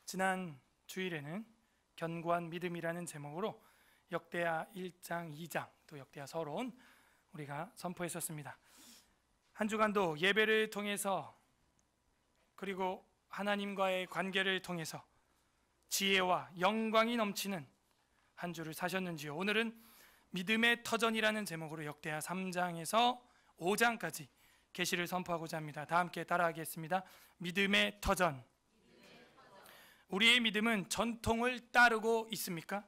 지난 주일에는 견고한 믿음이라는 제목으로 역대하 1장, 2장, 또 역대하 서론 우리가 선포했었습니다. 한 주간도 예배를 통해서 그리고 하나님과의 관계를 통해서 지혜와 영광이 넘치는 한 주를 사셨는지요? 오늘은 믿음의 터전이라는 제목으로 역대하 3장에서 5장까지 계시를 선포하고자 합니다. 다 함께 따라하겠습니다. 믿음의 터전. 우리의 믿음은 전통을 따르고 있습니까?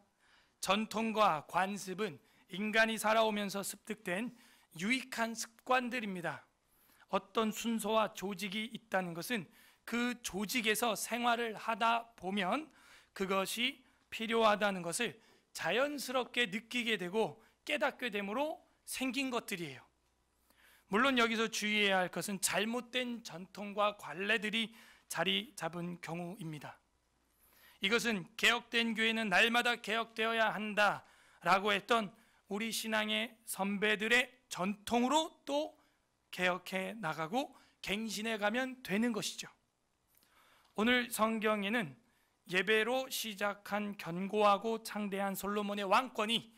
전통과 관습은 인간이 살아오면서 습득된 유익한 습관들입니다. 어떤 순서와 조직이 있다는 것은 그 조직에서 생활을 하다 보면 그것이 필요하다는 것을 자연스럽게 느끼게 되고 깨닫게 되므로 생긴 것들이에요. 물론 여기서 주의해야 할 것은 잘못된 전통과 관례들이 자리 잡은 경우입니다. 이것은 개혁된 교회는 날마다 개혁되어야 한다라고 했던 우리 신앙의 선배들의 전통으로 또 개혁해 나가고 갱신해 가면 되는 것이죠. 오늘 성경에는 예배로 시작한 견고하고 창대한 솔로몬의 왕권이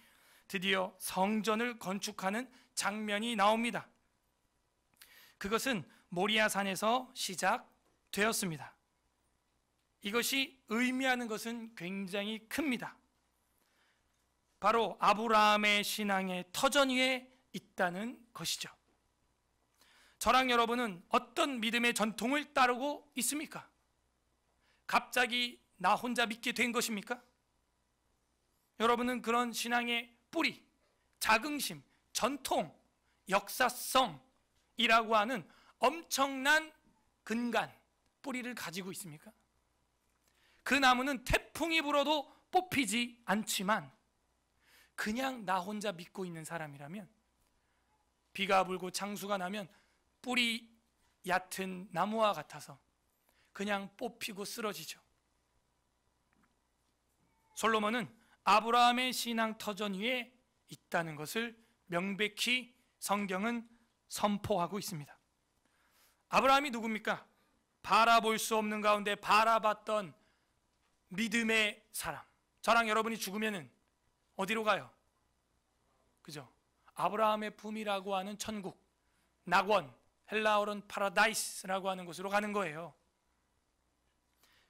드디어 성전을 건축하는 장면이 나옵니다. 그것은 모리아산에서 시작되었습니다. 이것이 의미하는 것은 굉장히 큽니다. 바로 아브라함의 신앙의 터전 위에 있다는 것이죠. 저랑 여러분은 어떤 믿음의 전통을 따르고 있습니까? 갑자기 나 혼자 믿게 된 것입니까? 여러분은 그런 신앙의 뿌리, 자긍심, 전통, 역사성이라고 하는 엄청난 근간, 뿌리를 가지고 있습니까? 그 나무는 태풍이 불어도 뽑히지 않지만 그냥 나 혼자 믿고 있는 사람이라면, 비가 불고 창수가 나면 뿌리 얕은 나무와 같아서 그냥 뽑히고 쓰러지죠. 솔로몬은 아브라함의 신앙 터전 위에 있다는 것을 명백히 성경은 선포하고 있습니다. 아브라함이 누굽니까? 바라볼 수 없는 가운데 바라봤던 믿음의 사람. 저랑 여러분이 죽으면은 어디로 가요? 그죠? 아브라함의 품이라고 하는 천국, 낙원, 헬라어로는 파라다이스라고 하는 곳으로 가는 거예요.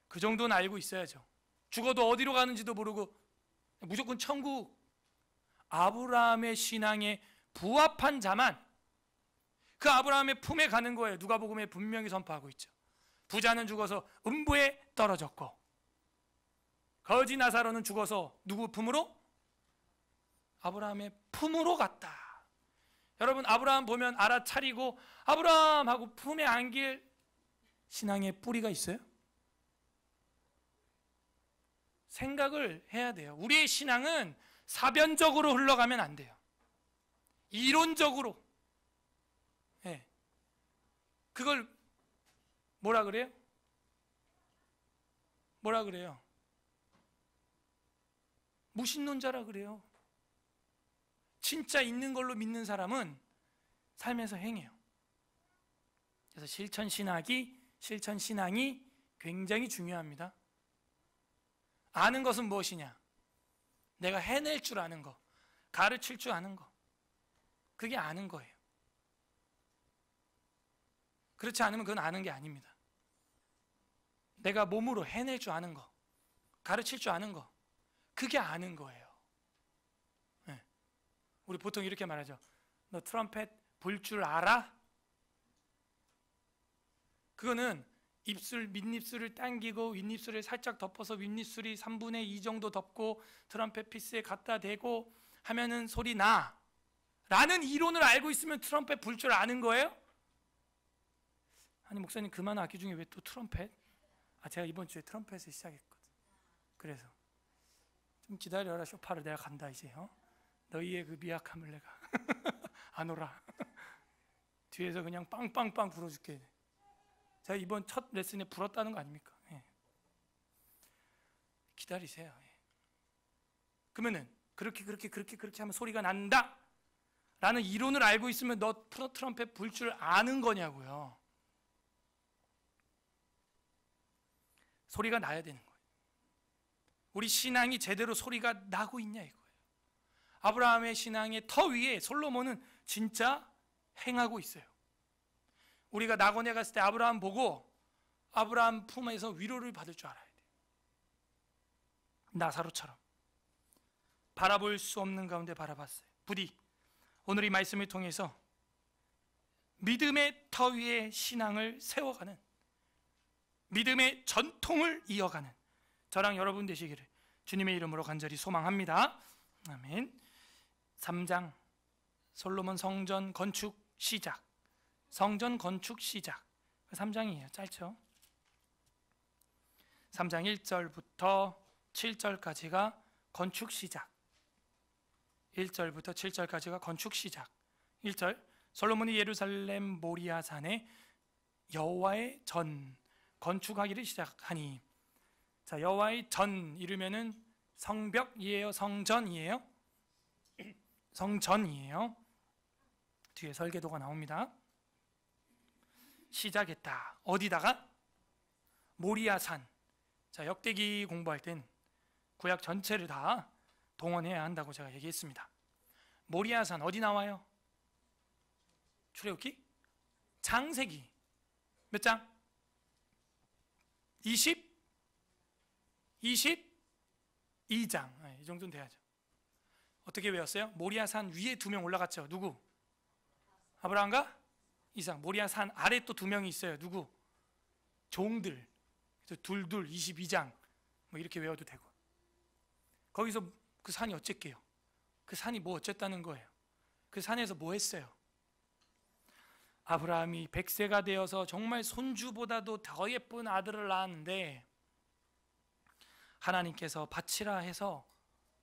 그 정도는 알고 있어야죠. 죽어도 어디로 가는지도 모르고 무조건 천국. 아브라함의 신앙에 부합한 자만 그 아브라함의 품에 가는 거예요. 누가복음에 분명히 선포하고 있죠. 부자는 죽어서 음부에 떨어졌고 거지 나사로는 죽어서 누구 품으로? 아브라함의 품으로 갔다. 여러분, 아브라함 보면 알아차리고 아브라함 하고 품에 안길 신앙의 뿌리가 있어요? 생각을 해야 돼요. 우리의 신앙은 사변적으로 흘러가면 안 돼요. 이론적으로. 네. 그걸 뭐라 그래요? 뭐라 그래요? 무신론자라 그래요. 진짜 있는 걸로 믿는 사람은 삶에서 행해요. 그래서 실천신앙이 굉장히 중요합니다. 아는 것은 무엇이냐? 내가 해낼 줄 아는 거, 가르칠 줄 아는 거, 그게 아는 거예요. 그렇지 않으면 그건 아는 게 아닙니다. 내가 몸으로 해낼 줄 아는 거, 가르칠 줄 아는 거, 그게 아는 거예요. 네. 우리 보통 이렇게 말하죠. 너 트럼펫 불 줄 알아? 그거는 밑입술을 당기고 윗입술을 살짝 덮어서 윗입술이 3분의 2 정도 덮고 트럼펫 피스에 갖다 대고 하면은 소리 나 라는 이론을 알고 있으면 트럼펫 불 줄 아는 거예요? 아니 목사님 그 많은 악기 중에 왜 또 트럼펫? 제가 이번 주에 트럼펫을 시작했거든. 그래서 좀 기다려라 쇼파를 내가 간다 이제. 너희의 그 미약함을 내가 안 오라. 뒤에서 그냥 빵빵빵 불어줄게. 제가 이번 첫 레슨에 불었다는 거 아닙니까? 예. 기다리세요. 예. 그러면은 그렇게 하면 소리가 난다 라는 이론을 알고 있으면 너 트럼펫 불 줄 아는 거냐고요. 소리가 나야 되는 거예요. 우리 신앙이 제대로 소리가 나고 있냐 이거예요. 아브라함의 신앙의 터 위에 솔로몬은 진짜 행하고 있어요. 우리가 낙원에 갔을 때 아브라함 보고 아브라함 품에서 위로를 받을 줄 알아야 돼요. 나사로처럼 바라볼 수 없는 가운데 바라봤어요. 부디 오늘 이 말씀을 통해서 믿음의 터 위에 신앙을 세워가는, 믿음의 전통을 이어가는 저랑 여러분 되시기를 주님의 이름으로 간절히 소망합니다. 아멘. 3장 솔로몬 성전 건축 시작. 성전 건축 시작 3장이에요. 짧죠? 3장 1절부터 7절까지가 건축 시작. 1절부터 7절까지가 건축 시작. 1절 솔로몬이 예루살렘 모리아 산에 여호와의 전 건축하기를 시작하니. 자, 여호와의 전 이르면은 성벽이에요, 성전이에요? 성전이에요. 뒤에 설계도가 나옵니다. 시작했다. 어디다가? 모리아산. 자, 역대기 공부할 땐 구약 전체를 다 동원해야 한다고 제가 얘기했습니다. 모리아산 어디 나와요? 출애굽기? 창세기 몇 장? 22장. 이 정도는 돼야죠. 어떻게 외웠어요? 모리아산 위에 2명 올라갔죠. 누구? 아브라함과 이삭. 모리아산 아래 또 2명이 있어요. 누구? 종들. 그래서 둘 22장 뭐 이렇게 외워도 되고. 거기서 그 산이 어쨌게요? 그 산이 뭐 어쨌다는 거예요? 그 산에서 뭐 했어요? 아브라함이 100세가 되어서 정말 손주보다도 더 예쁜 아들을 낳았는데 하나님께서 바치라 해서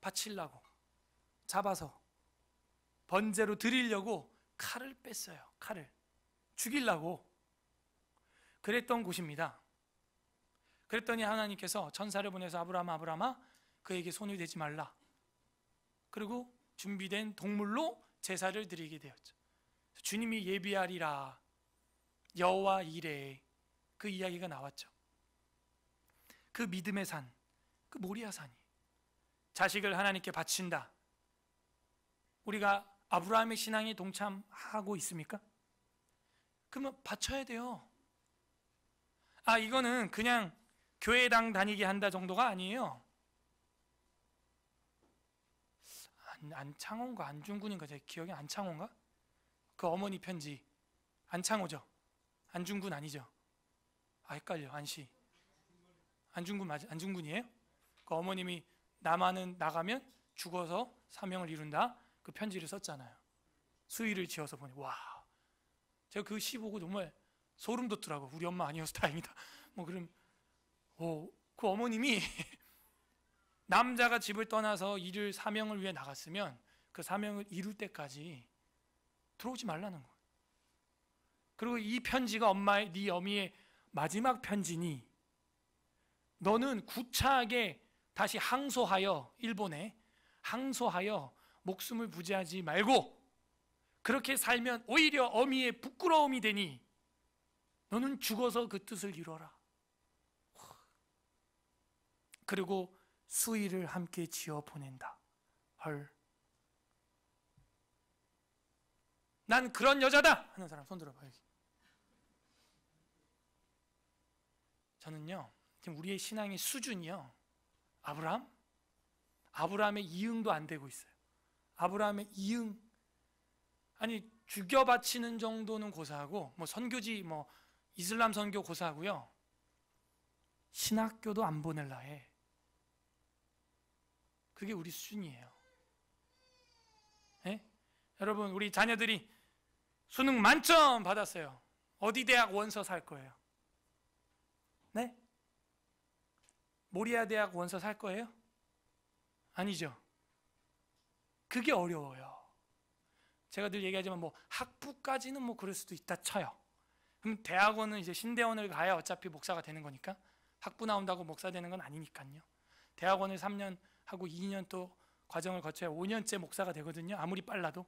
바치려고 잡아서 번제로 드리려고 칼을 뺐어요. 칼을 죽이려고 그랬던 곳입니다. 그랬더니 하나님께서 천사를 보내서 아브라함아 그에게 손을 대지 말라. 그리고 준비된 동물로 제사를 드리게 되었죠. 주님이 예비하리라 여호와 이레 그 이야기가 나왔죠. 그 믿음의 산, 그 모리아산이 자식을 하나님께 바친다. 우리가 아브라함의 신앙에 동참하고 있습니까? 그러면 바쳐야 돼요. 이거는 그냥 교회당 다니게 한다 정도가 아니에요. 안창호인가 안중근인가 제 기억에 안창호인가? 그 어머니 편지 안창호죠? 안중근 아니죠? 헷갈려. 안씨 안중근 맞아? 안중근이에요? 그 어머님이 나만은 나가면 죽어서 사명을 이룬다 그 편지를 썼잖아요. 수의를 지어서 보니 와 제가 그 시 보고 정말 소름 돋더라고. 우리 엄마 아니어서 다행이다. 뭐 그럼 그 어머님이 남자가 집을 떠나서 일을 사명을 위해 나갔으면 그 사명을 이룰 때까지 들어오지 말라는 거예요. 그리고 이 편지가 네 어미의 마지막 편지니 너는 구차하게 다시 항소하여 일본에 항소하여 목숨을 부지하지 말고 그렇게 살면 오히려 어미의 부끄러움이 되니 너는 죽어서 그 뜻을 이뤄라. 그리고 수의를 함께 지어 보낸다. 헐. 난 그런 여자다 하는 사람 손 들어봐. 여기. 저는요 지금 우리의 신앙의 수준이요 아브라함의 이응도 안 되고 있어요. 아브라함의 이응 아니 죽여 바치는 정도는 고사하고 뭐 선교지 뭐 이슬람 선교 고사하고요 신학교도 안 보낼라 해. 그게 우리 수준이에요. 예? 여러분 우리 자녀들이 수능 만점 받았어요. 어디 대학 원서 살 거예요? 네? 모리아 대학 원서 살 거예요? 아니죠. 그게 어려워요. 제가 늘 얘기하지만 뭐 학부까지는 뭐 그럴 수도 있다 쳐요. 그럼 대학원은 이제 신대원을 가야 어차피 목사가 되는 거니까 학부 나온다고 목사 되는 건 아니니까요. 대학원을 3년 하고 2년 또 과정을 거쳐야 5년째 목사가 되거든요. 아무리 빨라도.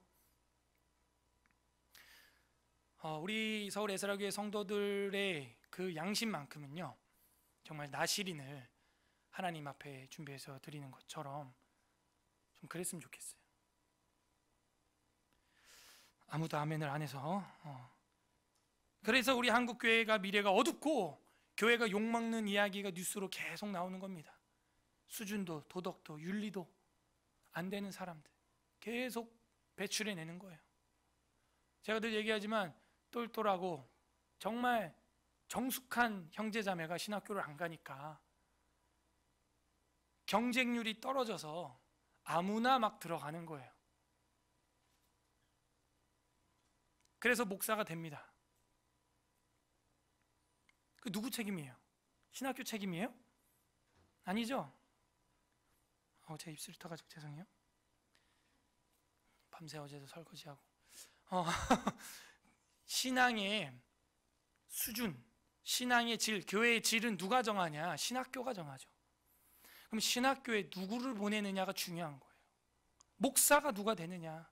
우리 서울 에스라교회 성도들의 그 양심만큼은요 정말 나시린을 하나님 앞에 준비해서 드리는 것처럼 좀 그랬으면 좋겠어요. 아무도 아멘을 안 해서 그래서 우리 한국교회가 미래가 어둡고 교회가 욕먹는 이야기가 뉴스로 계속 나오는 겁니다. 수준도 도덕도 윤리도 안 되는 사람들 계속 배출해내는 거예요. 제가 늘 얘기하지만 똘똘하고 정말 정숙한 형제자매가 신학교를 안 가니까 경쟁률이 떨어져서 아무나 막 들어가는 거예요. 그래서 목사가 됩니다. 그 누구 책임이에요? 신학교 책임이에요? 아니죠? 제 입술이 터가지고 죄송해요. 밤새 어제도 설거지하고 신앙의 수준, 신앙의 질, 교회의 질은 누가 정하냐? 신학교가 정하죠. 그럼 신학교에 누구를 보내느냐가 중요한 거예요. 목사가 누가 되느냐?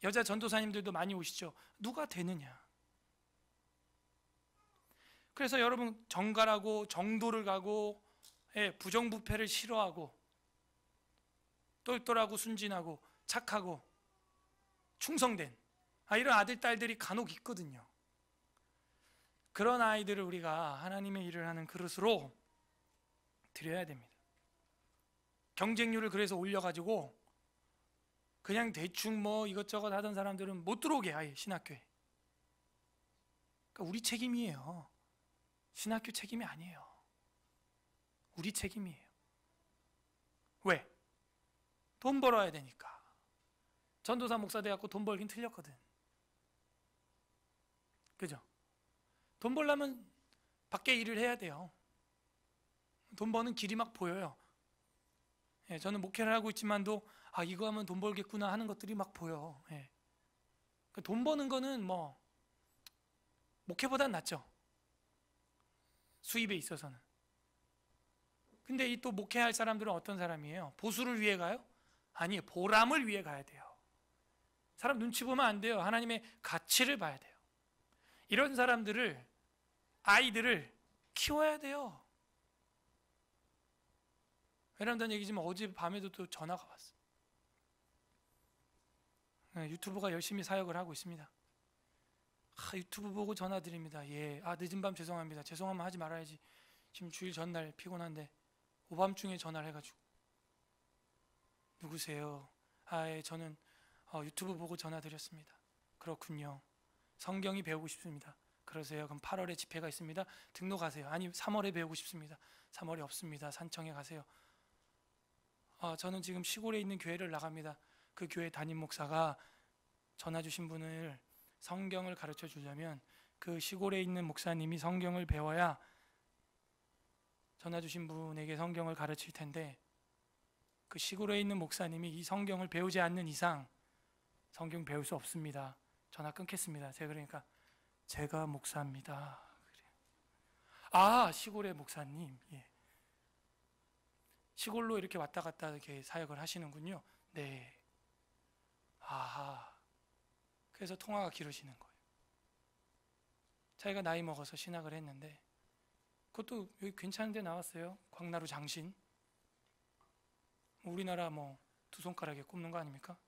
여자 전도사님들도 많이 오시죠. 누가 되느냐? 그래서 여러분 정갈하고 정도를 가고 부정부패를 싫어하고 똘똘하고 순진하고 착하고 충성된 이런 아들 딸들이 간혹 있거든요. 그런 아이들을 우리가 하나님의 일을 하는 그릇으로 드려야 됩니다. 경쟁률을 그래서 올려가지고 그냥 대충 뭐 이것저것 하던 사람들은 못 들어오게 아예 신학교에. 그러니까 우리 책임이에요. 신학교 책임이 아니에요. 우리 책임이에요. 왜? 돈 벌어야 되니까. 전도사 목사 돼갖고 돈 벌긴 틀렸거든. 그죠? 돈 벌려면 밖에 일을 해야 돼요. 돈 버는 길이 막 보여요. 저는 목회를 하고 있지만도 이거 하면 돈 벌겠구나 하는 것들이 막 보여. 돈 버는 거는 뭐 목회보단 낫죠. 수입에 있어서는. 근데 이 또 목회할 사람들은 어떤 사람이에요? 보수를 위해 가요? 아니, 보람을 위해 가야 돼요. 사람 눈치 보면 안 돼요. 하나님의 가치를 봐야 돼요. 이런 사람들을, 아이들을 키워야 돼요. 왜냐면 얘기지만 어제 밤에도 또 전화가 왔어. 유튜브가 열심히 사역을 하고 있습니다. 유튜브 보고 전화 드립니다. 늦은 밤 죄송합니다. 죄송하면 하지 말아야지. 지금 주일 전날 피곤한데 오밤중에 전화를 해가지고 누구세요? 저는 유튜브 보고 전화 드렸습니다. 그렇군요. 성경이 배우고 싶습니다. 그러세요? 그럼 8월에 집회가 있습니다. 등록하세요. 아니 3월에 배우고 싶습니다. 3월에 없습니다. 산청에 가세요. 저는 지금 시골에 있는 교회를 나갑니다. 그 교회 담임 목사가 전화 주신 분을 성경을 가르쳐 주려면 그 시골에 있는 목사님이 성경을 배워야 전화 주신 분에게 성경을 가르칠 텐데 그 시골에 있는 목사님이 이 성경을 배우지 않는 이상 성경 배울 수 없습니다. 전화 끊겠습니다. 그러니까 제가 목사입니다. 시골의 목사님. 시골로 이렇게 왔다 갔다 이렇게 사역을 하시는군요. 네. 그래서 통화가 길어지는 거예요. 자기가 나이 먹어서 신학을 했는데 그것도 여기 괜찮은 데 나왔어요. 광나루 장신. 우리나라 두 손가락에 꼽는 거 아닙니까?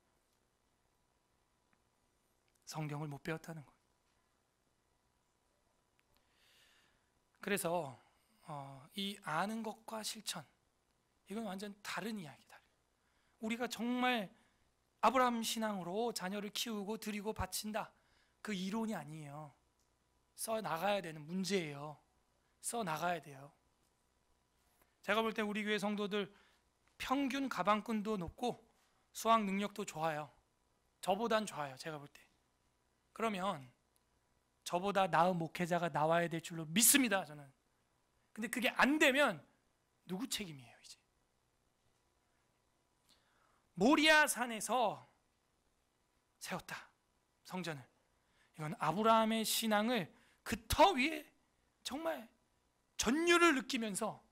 성경을 못 배웠다는 거예요. 그래서 이 아는 것과 실천, 이건 완전 다른 이야기다. 우리가 정말 아브라함 신앙으로 자녀를 키우고 드리고 바친다, 그 이론이 아니에요. 써 나가야 되는 문제예요. 써 나가야 돼요. 제가 볼 때 우리 교회 성도들 평균 가방끈도 높고 수학 능력도 좋아요. 저보단 좋아요. 제가 볼 때. 그러면 저보다 나은 목회자가 나와야 될 줄로 믿습니다. 저는. 근데 그게 안 되면 누구 책임이에요 이제? 모리아 산에서 세웠다, 성전을. 이건 아브라함의 신앙을 그 터 위에 정말 전율을 느끼면서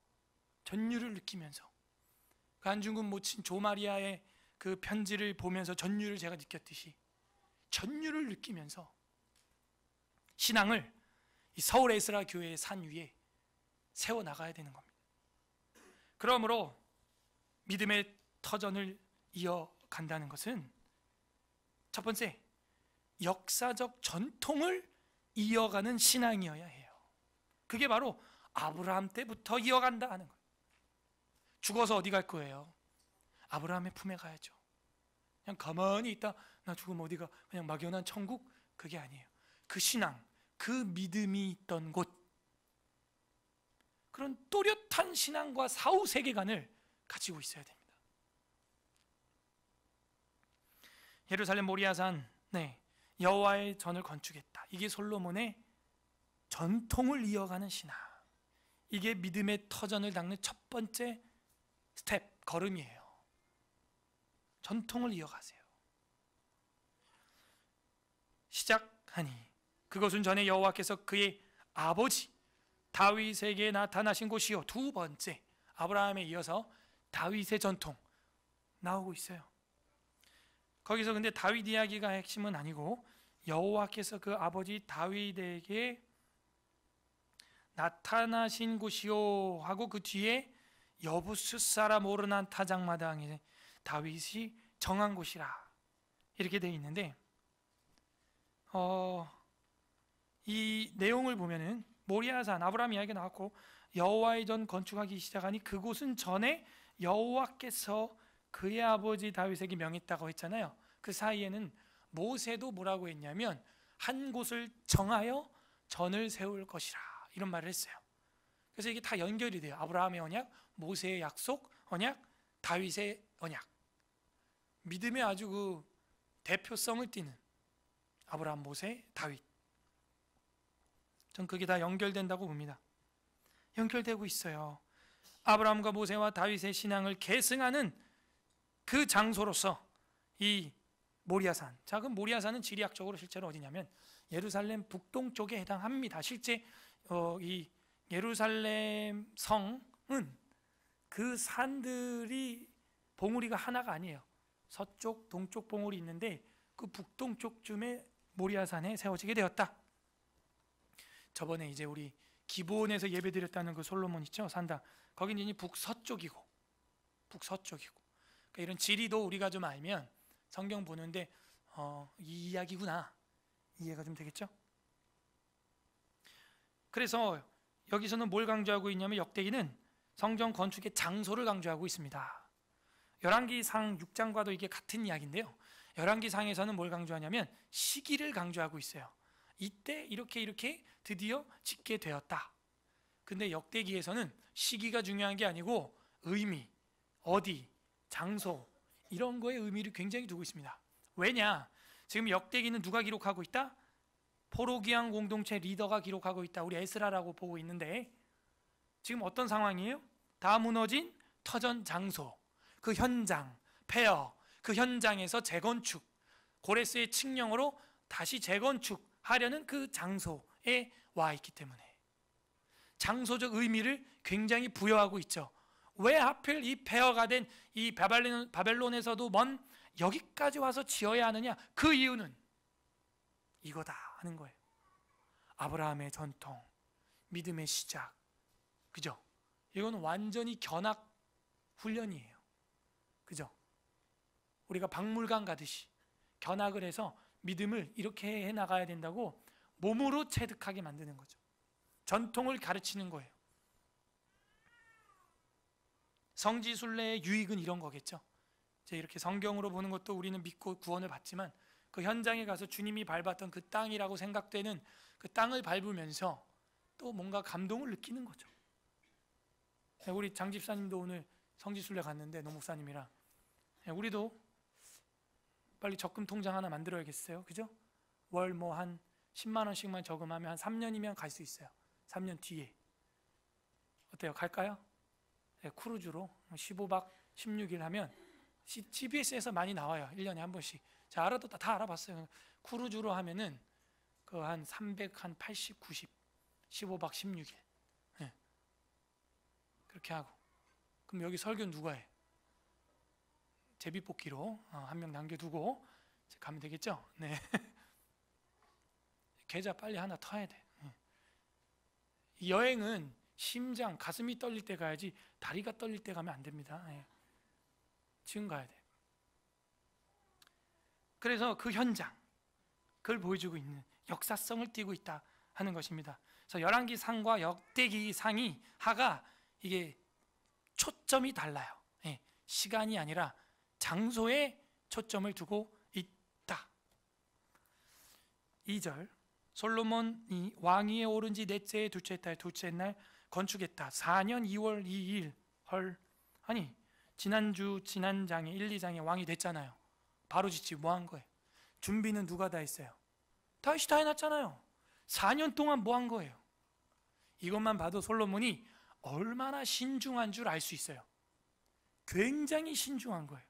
그 안중근 모친 조마리아의 그 편지를 보면서 전율을 제가 느꼈듯이 전율을 느끼면서 신앙을 이 서울 에스라 교회의 산 위에 세워나가야 되는 겁니다. 그러므로 믿음의 터전을 이어간다는 것은 첫 번째, 역사적 전통을 이어가는 신앙이어야 해요. 그게 바로 아브라함 때부터 이어간다 하는 거예요. 죽어서 어디 갈 거예요? 아브라함의 품에 가야죠. 그냥 가만히 있다 나 죽으면 어디가, 그냥 막연한 천국? 그게 아니에요. 그 신앙, 그 믿음이 있던 곳, 그런 또렷한 신앙과 사후 세계관을 가지고 있어야 됩니다. 예루살렘 모리아산, 여호와의 전을 건축했다. 이게 솔로몬의 전통을 이어가는 신앙, 이게 믿음의 터전을 닦는 첫 번째 스텝, 걸음이에요. 전통을 이어가세요. 시작하니 그것은 전에 여호와께서 그의 아버지 다윗에게 나타나신 곳이요. 두 번째, 아브라함에 이어서 다윗의 전통 나오고 있어요. 거기서 근데 다윗 이야기가 핵심은 아니고 여호와께서 그 아버지 다윗에게 나타나신 곳이요 하고 그 뒤에 여부스 사람 오르난 타작마당에 다윗이 정한 곳이라 이렇게 되어 있는데, 이 내용을 보면은 모리아산, 아브라함 이야기가 나왔고 여호와의 전 건축하기 시작하니 그곳은 전에 여호와께서 그의 아버지 다윗에게 명했다고 했잖아요. 그 사이에는 모세도 뭐라고 했냐면 한 곳을 정하여 전을 세울 것이라 이런 말을 했어요. 그래서 이게 다 연결이 돼요. 아브라함의 언약, 모세의 약속, 언약, 다윗의 언약. 믿음의 아주 그 대표성을 띠는 아브라함, 모세, 다윗. 전 그게 다 연결된다고 봅니다. 연결되고 있어요. 아브라함과 모세와 다윗의 신앙을 계승하는 그 장소로서 이 모리아산. 자, 그럼 모리아산은 지리학적으로 실제로 어디냐면 예루살렘 북동쪽에 해당합니다. 실제 이 예루살렘 성은 그 산들이 봉우리가 하나가 아니에요. 서쪽, 동쪽 봉우리 있는데 그 북동쪽쯤에 모리아산에 세워지게 되었다. 저번에 이제 우리 기브온에서 예배드렸다는 그 솔로몬 있죠, 산당. 거기는 이제 북서쪽이고. 그러니까 이런 지리도 우리가 좀 알면 성경 보는데 이 이야기구나 이해가 좀 되겠죠? 그래서 여기서는 뭘 강조하고 있냐면 역대기는 성전 건축의 장소를 강조하고 있습니다. 열왕기상 6장과도 이게 같은 이야기인데요. 열왕기상에서는 뭘 강조하냐면 시기를 강조하고 있어요. 이때 이렇게 드디어 짓게 되었다. 근데 역대기에서는 시기가 중요한 게 아니고 의미, 어디, 장소 이런 거에 의미를 굉장히 두고 있습니다. 왜냐? 지금 역대기는 누가 기록하고 있다? 포로기왕 공동체 리더가 기록하고 있다. 우리 에스라라고 보고 있는데 지금 어떤 상황이에요? 다 무너진 터전 장소, 그 현장, 폐허, 그 현장에서 재건축, 고레스의 칙령으로 다시 재건축하려는 그 장소에 와 있기 때문에 장소적 의미를 굉장히 부여하고 있죠. 왜 하필 이 폐허가 된 이 바벨론에서도 먼 여기까지 와서 지어야 하느냐? 그 이유는 이거다 하는 거예요. 아브라함의 전통, 믿음의 시작, 그죠? 이건 완전히 견학 훈련이에요. 그죠? 우리가 박물관 가듯이 견학을 해서 믿음을 이렇게 해 나가야 된다고 몸으로 체득하게 만드는 거죠. 전통을 가르치는 거예요. 성지순례의 유익은 이런 거겠죠. 이제 이렇게 성경으로 보는 것도 우리는 믿고 구원을 받지만 그 현장에 가서 주님이 밟았던 그 땅이라고 생각되는 그 땅을 밟으면서 또 뭔가 감동을 느끼는 거죠. 우리 장 집사님도 오늘 성지순례 갔는데 노 목사님이랑 우리도 빨리 적금 통장 하나 만들어야겠어요. 그죠? 월 뭐 한 10만 원씩만 저금하면 한 3년이면 갈 수 있어요. 3년 뒤에. 어때요? 갈까요? 네, 크루즈로 15박 16일 하면 GBS에서 많이 나와요. 1년에 한 번씩. 자, 다 알아봤어요. 크루즈로 하면은 그 한 300, 한 80, 90, 15박 16일. 네. 그렇게 하고. 그럼 여기 설교 누가 해? 제비뽑기로 한 명 남겨두고 가면 되겠죠? 네. 계좌 빨리 하나 터야 돼. 이 여행은 심장, 가슴이 떨릴 때 가야지 다리가 떨릴 때 가면 안 됩니다. 예. 지금 가야 돼. 그래서 그 현장, 그걸 보여주고 있는 역사성을 띠고 있다 하는 것입니다. 그래서 열왕기 상과 역대기 상이 하가 이게 초점이 달라요. 예. 시간이 아니라 장소에 초점을 두고 있다. 2절 솔로몬이 왕위에 오른 지 넷째 둘째 달 둘째 날 건축했다. 4년 2월 2일. 헐, 아니 지난주 지난장에 1, 2장에 왕이 됐잖아요. 바로 짓지 뭐 한 거예요? 준비는 누가 다 했어요? 다윗이 다 해놨잖아요. 4년 동안 뭐 한 거예요? 이것만 봐도 솔로몬이 얼마나 신중한 줄 알 수 있어요. 굉장히 신중한 거예요.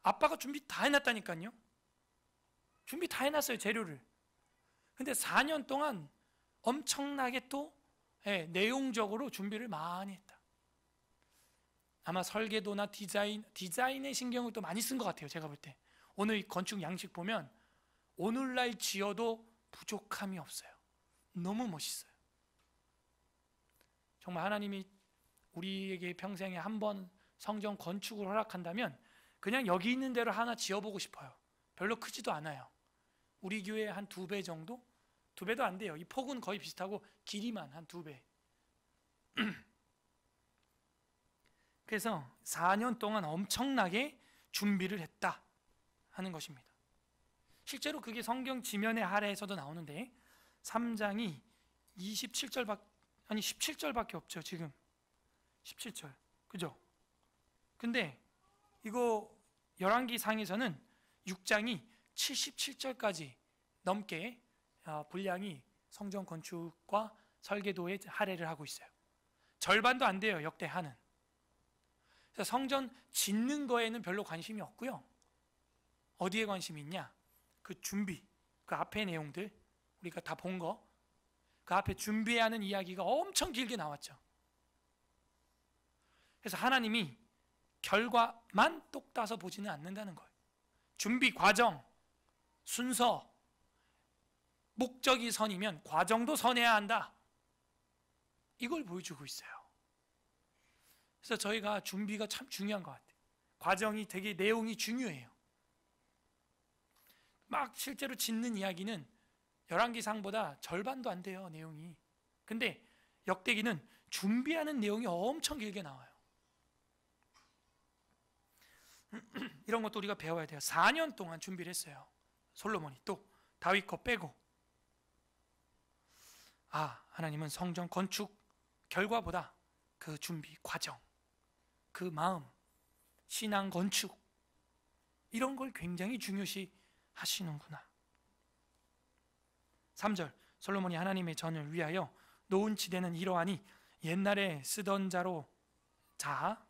아빠가 준비 다 해놨다니까요. 준비 다 해놨어요, 재료를. 근데 4년 동안 엄청나게 또 내용적으로 준비를 많이 했다. 아마 설계도나 디자인에 신경을 또 많이 쓴 것 같아요. 제가 볼 때 오늘 이 건축 양식 보면 오늘날 지어도 부족함이 없어요. 너무 멋있어요. 정말 하나님이 우리에게 평생에 한 번 성전 건축을 허락한다면 그냥 여기 있는 대로 하나 지어보고 싶어요. 별로 크지도 않아요. 우리 교회 한 2배 정도? 2배도 안 돼요. 이 폭은 거의 비슷하고 길이만 한 2배. 그래서 4년 동안 엄청나게 준비를 했다 하는 것입니다. 실제로 그게 성경 지면의 아래에서도 나오는데 3장이 17절밖에 없죠. 지금 17절, 그죠? 근데 이거 열왕기 상에서는 6장이 77절까지 넘게 분량이 성전 건축과 설계도에 할애를 하고 있어요. 절반도 안 돼요, 역대 하는. 그래서 성전 짓는 거에는 별로 관심이 없고요. 어디에 관심이 있냐? 그 준비, 그 앞에 내용들 우리가 다 본 거, 그 앞에 준비해야 하는 이야기가 엄청 길게 나왔죠. 그래서 하나님이 결과만 똑 따서 보지는 않는다는 거예요. 준비 과정, 순서, 목적이 선이면 과정도 선해야 한다. 이걸 보여주고 있어요. 그래서 저희가 준비가 참 중요한 것 같아요. 과정이 되게 내용이 중요해요. 막 실제로 짓는 이야기는 열왕기상보다 절반도 안 돼요, 내용이. 근데 역대기는 준비하는 내용이 엄청 길게 나와요. 이런 것도 우리가 배워야 돼요. 4년 동안 준비를 했어요. 솔로몬이 또 다윗 거 빼고. 하나님은 성전 건축 결과보다 그 준비 과정, 그 마음, 신앙 건축 이런 걸 굉장히 중요시 하시는구나. 3절 솔로몬이 하나님의 전을 위하여 놓은 지대는 이러하니 옛날에 쓰던 자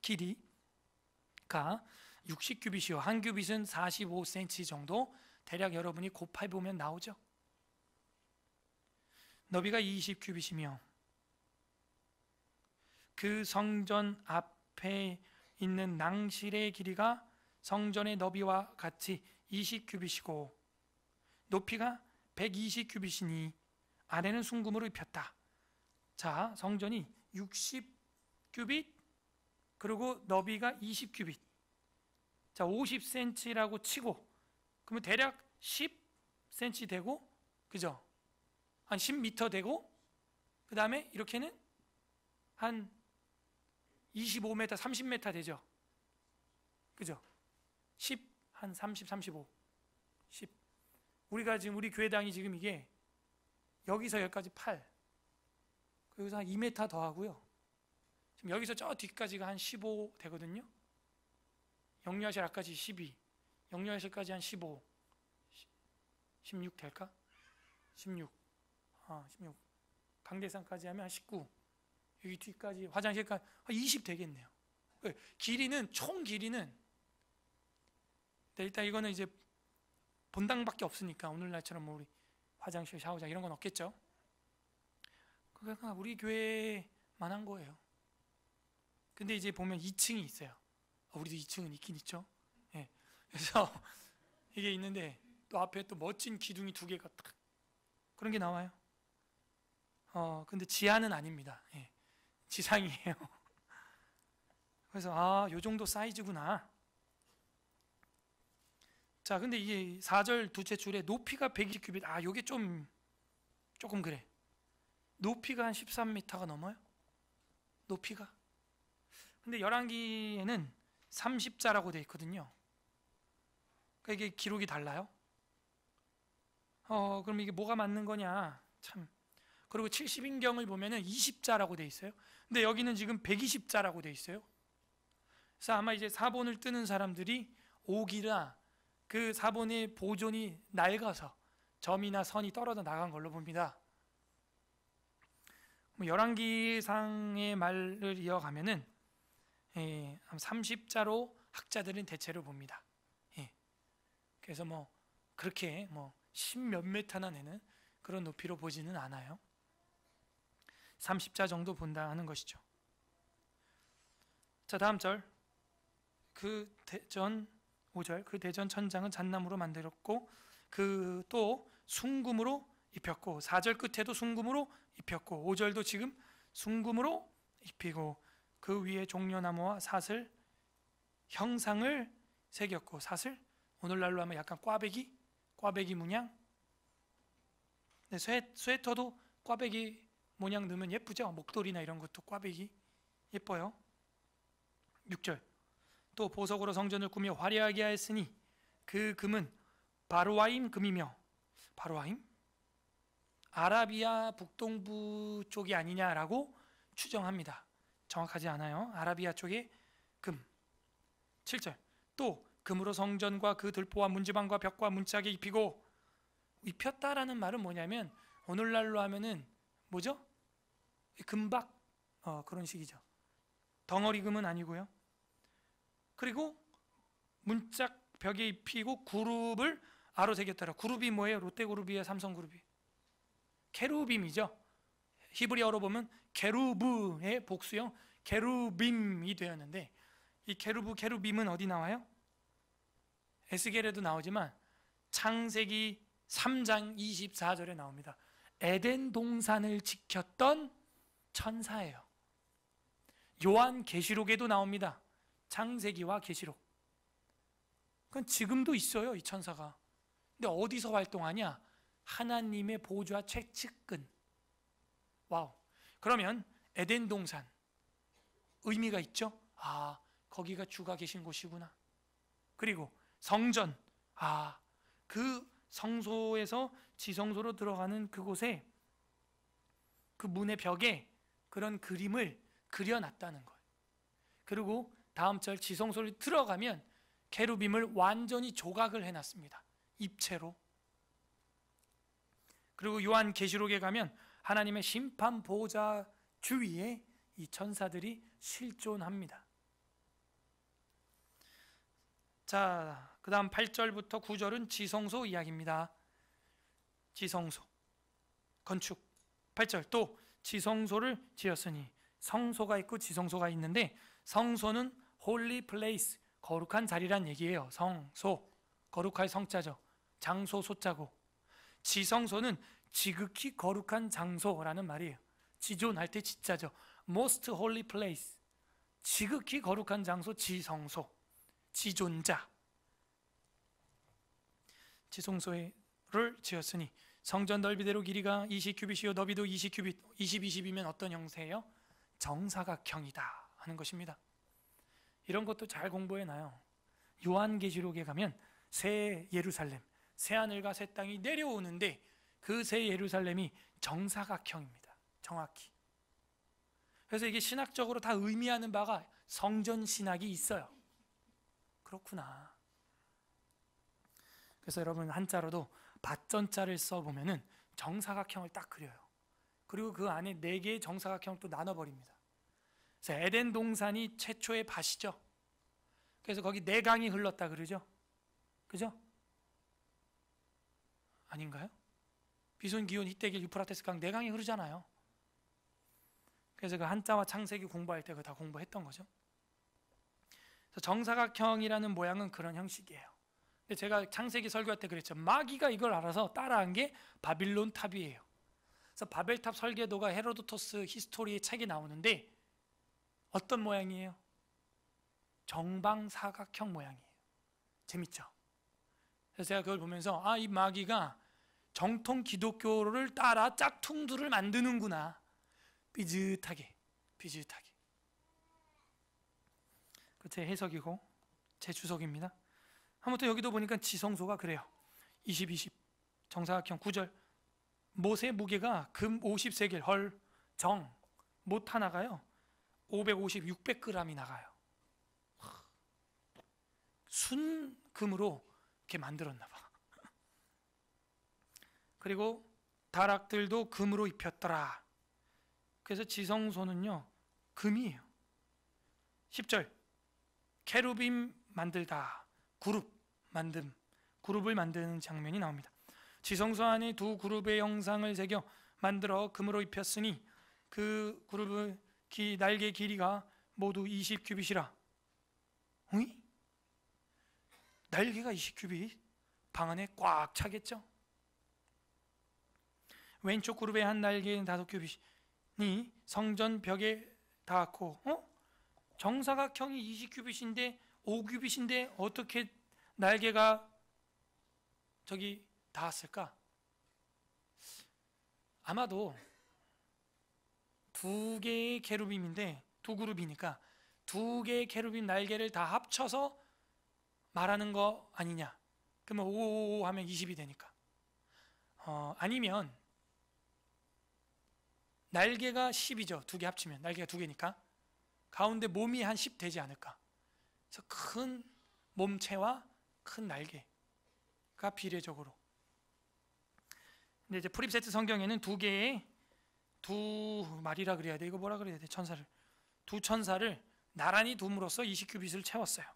길이가 60규빗이요 한 규빗은 45cm 정도, 대략 여러분이 곱해보면 나오죠. 너비가 20규빗이며 그 성전 앞에 있는 낭실의 길이가 성전의 너비와 같이 20규빗이고 높이가 120규빗이니 아래는 순금으로 입혔다. 자, 성전이 60규빗 그리고 너비가 20규빗. 자, 50cm라고 치고 그러면 대략 10cm 되고, 그죠? 한 10m 되고, 그 다음에 이렇게는 한 25m, 30m 되죠? 그죠? 10, 한 30, 35, 10. 우리가 지금 우리 교회당이 지금 이게 여기서 여기까지 8, 여기서 한 2m 더 하고요. 지금 여기서 저 뒤까지가 한 15 되거든요. 영유아실 앞까지 12, 영유아실까지 한 15, 16 될까? 16, 16. 강대상까지 하면 한 19. 여기 뒤까지 화장실까지 한 20 되겠네요. 길이는 총 길이는 일단 이거는 이제 본당밖에 없으니까 오늘날처럼 뭐 우리 화장실, 샤워장 이런 건 없겠죠. 그러니까 우리 교회만 한 거예요. 근데 이제 보면 2층이 있어요. 우리도 2층은 있긴 있죠. 예. 그래서 이게 있는데 또 앞에 또 멋진 기둥이 2개가 딱 그런 게 나와요. 근데 지하는 아닙니다. 예, 지상이에요. 그래서 요 정도 사이즈구나. 자, 근데 이게 4절 두째 줄에 높이가 120규빗. 요게 조금 그래. 높이가 한 13m가 넘어요. 높이가. 근데 열왕기에는 30자라고 되어 있거든요. 그러니까 이게 기록이 달라요. 그럼 이게 뭐가 맞는 거냐? 참. 그리고 70인경을 보면은 20자라고 되어 있어요. 근데 여기는 지금 120자라고 되어 있어요. 그래서 아마 이제 사본을 뜨는 사람들이 오기라 그 사본의 보존이 낡아서 점이나 선이 떨어져 나간 걸로 봅니다. 열왕기상의 말을 이어가면은 30자로 학자들은 대체로 봅니다. 그래서 그렇게 10몇 메타나 되는 그런 높이로 보지는 않아요. 30자 정도 본다 하는 것이죠. 자, 다음 절. 그 대전 5절. 그 대전 천장은 잣나무로 만들었고 그 또 순금으로 입혔고 4절 끝에도 순금으로 입혔고 5절도 지금 순금으로 입히고 그 위에 종려나무와 사슬 형상을 새겼고 사슬 오늘날로 하면 약간 꽈배기 문양. 스웨터도 꽈배기 모양 넣으면 예쁘죠? 목도리나 이런 것도 꽈배기 예뻐요. 6절. 또 보석으로 성전을 꾸며 화려하게 하였으니 그 금은 바로와임 금이며 바로와임? 아라비아 북동부 쪽이 아니냐라고 추정합니다. 정확하지 않아요. 아라비아 쪽의 금. 7절. 또 금으로 성전과 그 들보와 문지방과 벽과 문짝에 입히고 입혔다라는 말은 뭐냐면 오늘날로 하면은 뭐죠? 금박 그런 식이죠. 덩어리 금은 아니고요. 그리고 문짝 벽에 입히고 그룹을 아로 새겼더라. 그룹이 뭐예요? 롯데그룹이에요? 삼성그룹이? 케루빔이죠. 히브리어로 보면 게루브의 복수형 게루빔이 되었는데 이 게루빔은 어디 나와요? 에스겔에도 나오지만 창세기 3장 24절에 나옵니다. 에덴 동산을 지켰던 천사예요. 요한 계시록에도 나옵니다. 창세기와 계시록. 그건 지금도 있어요, 이 천사가. 근데 어디서 활동하냐? 하나님의 보좌 최측근. 와우. 그러면 에덴 동산 의미가 있죠? 거기가 주가 계신 곳이구나. 그리고 성전. 그 성소에서 지성소로 들어가는 그곳에 그 문의 벽에 그런 그림을 그려놨다는 거예요. 그리고 다음 절 지성소를 들어가면 게루빔을 완전히 조각을 해놨습니다. 입체로. 그리고 요한 계시록에 가면 하나님의 심판 보좌 주위에 이 천사들이 실존합니다. 자, 그 다음 8절부터 9절은 지성소 이야기입니다. 지성소 건축. 8절. 또 지성소를 지었으니 성소가 있고 지성소가 있는데 성소는 홀리 플레이스 거룩한 자리란 얘기예요. 성소 거룩할 성자죠. 장소 소자고 지성소는 지극히 거룩한 장소라는 말이에요. 지존할 때 지자죠. Most holy place 지극히 거룩한 장소 지성소 지존자. 지성소를 지었으니 성전 넓이대로 길이가 20규빗이요 너비도 20규빗. 20이면 어떤 형태예요? 정사각형이다 하는 것입니다. 이런 것도 잘 공부해놔요. 요한계시록에 가면 새 예루살렘, 새 하늘과 새 땅이 내려오는데 그 새 예루살렘이 정사각형입니다. 정확히. 그래서 이게 신학적으로 다 의미하는 바가 성전 신학이 있어요. 그렇구나. 그래서 여러분 한자로도 밭전자를 써보면은 정사각형을 딱 그려요. 그리고 그 안에 4개의 정사각형을 또 나눠버립니다. 그래서 에덴 동산이 최초의 밭이죠. 그래서 거기 4강이 흘렀다 그러죠. 그죠? 아닌가요? 비손, 기온, 히데길, 유프라테스 강 4강이 흐르잖아요. 그래서 그 한자와 창세기 공부할 때 그거 다 공부했던 거죠. 그래서 정사각형이라는 모양은 그런 형식이에요. 근데 제가 창세기 설교할 때 그랬죠. 마귀가 이걸 알아서 따라한 게 바빌론 탑이에요. 그래서 바벨탑 설계도가 헤로도토스 히스토리의 책에 나오는데 어떤 모양이에요? 정방사각형 모양이에요. 재밌죠? 그래서 제가 그걸 보면서 이 마귀가 정통 기독교를 따라 짝퉁들을 만드는구나. 삐끗하게. 제 해석이고 제 주석입니다. 아무튼 여기도 보니까 지성소가 그래요. 20, 20 정사각형 9절 못의 무게가 금 50세겔 헐 정 못 하나가요 550, 600g이 나가요. 순금으로 이렇게 만들었나 봐. 그리고 다락들도 금으로 입혔더라. 그래서 지성소는요 금이에요. 10절 케루빔 만들다. 그룹을 만드는 장면이 나옵니다. 지성소 안에 두 그룹의 형상을 새겨 만들어 금으로 입혔으니 그 그룹의 날개 길이가 모두 20규빗이라. 어이? 날개가 20규빗? 방 안에 꽉 차겠죠? 왼쪽 그룹의 한 날개는 5규빗이 성전 벽에 닿았고 정사각형이 20규빗인데 5규빗인데 어떻게 날개가 저기 닿았을까? 아마도 두 개의 케루빔인데 두 그룹이니까 두 개의 케루빔 날개를 다 합쳐서 말하는 거 아니냐? 그러면 5 하면 20이 되니까. 아니면 날개가 10이죠. 두 개 합치면 날개가 두 개니까 가운데 몸이 한 10 되지 않을까? 그래서 큰 몸체와 큰 날개가 비례적으로. 근데 이제 프립세트 성경에는 두 마리라 그래야 돼. 이거 뭐라 그래야 돼? 두 천사를 나란히 둠으로써 20규빗을 채웠어요.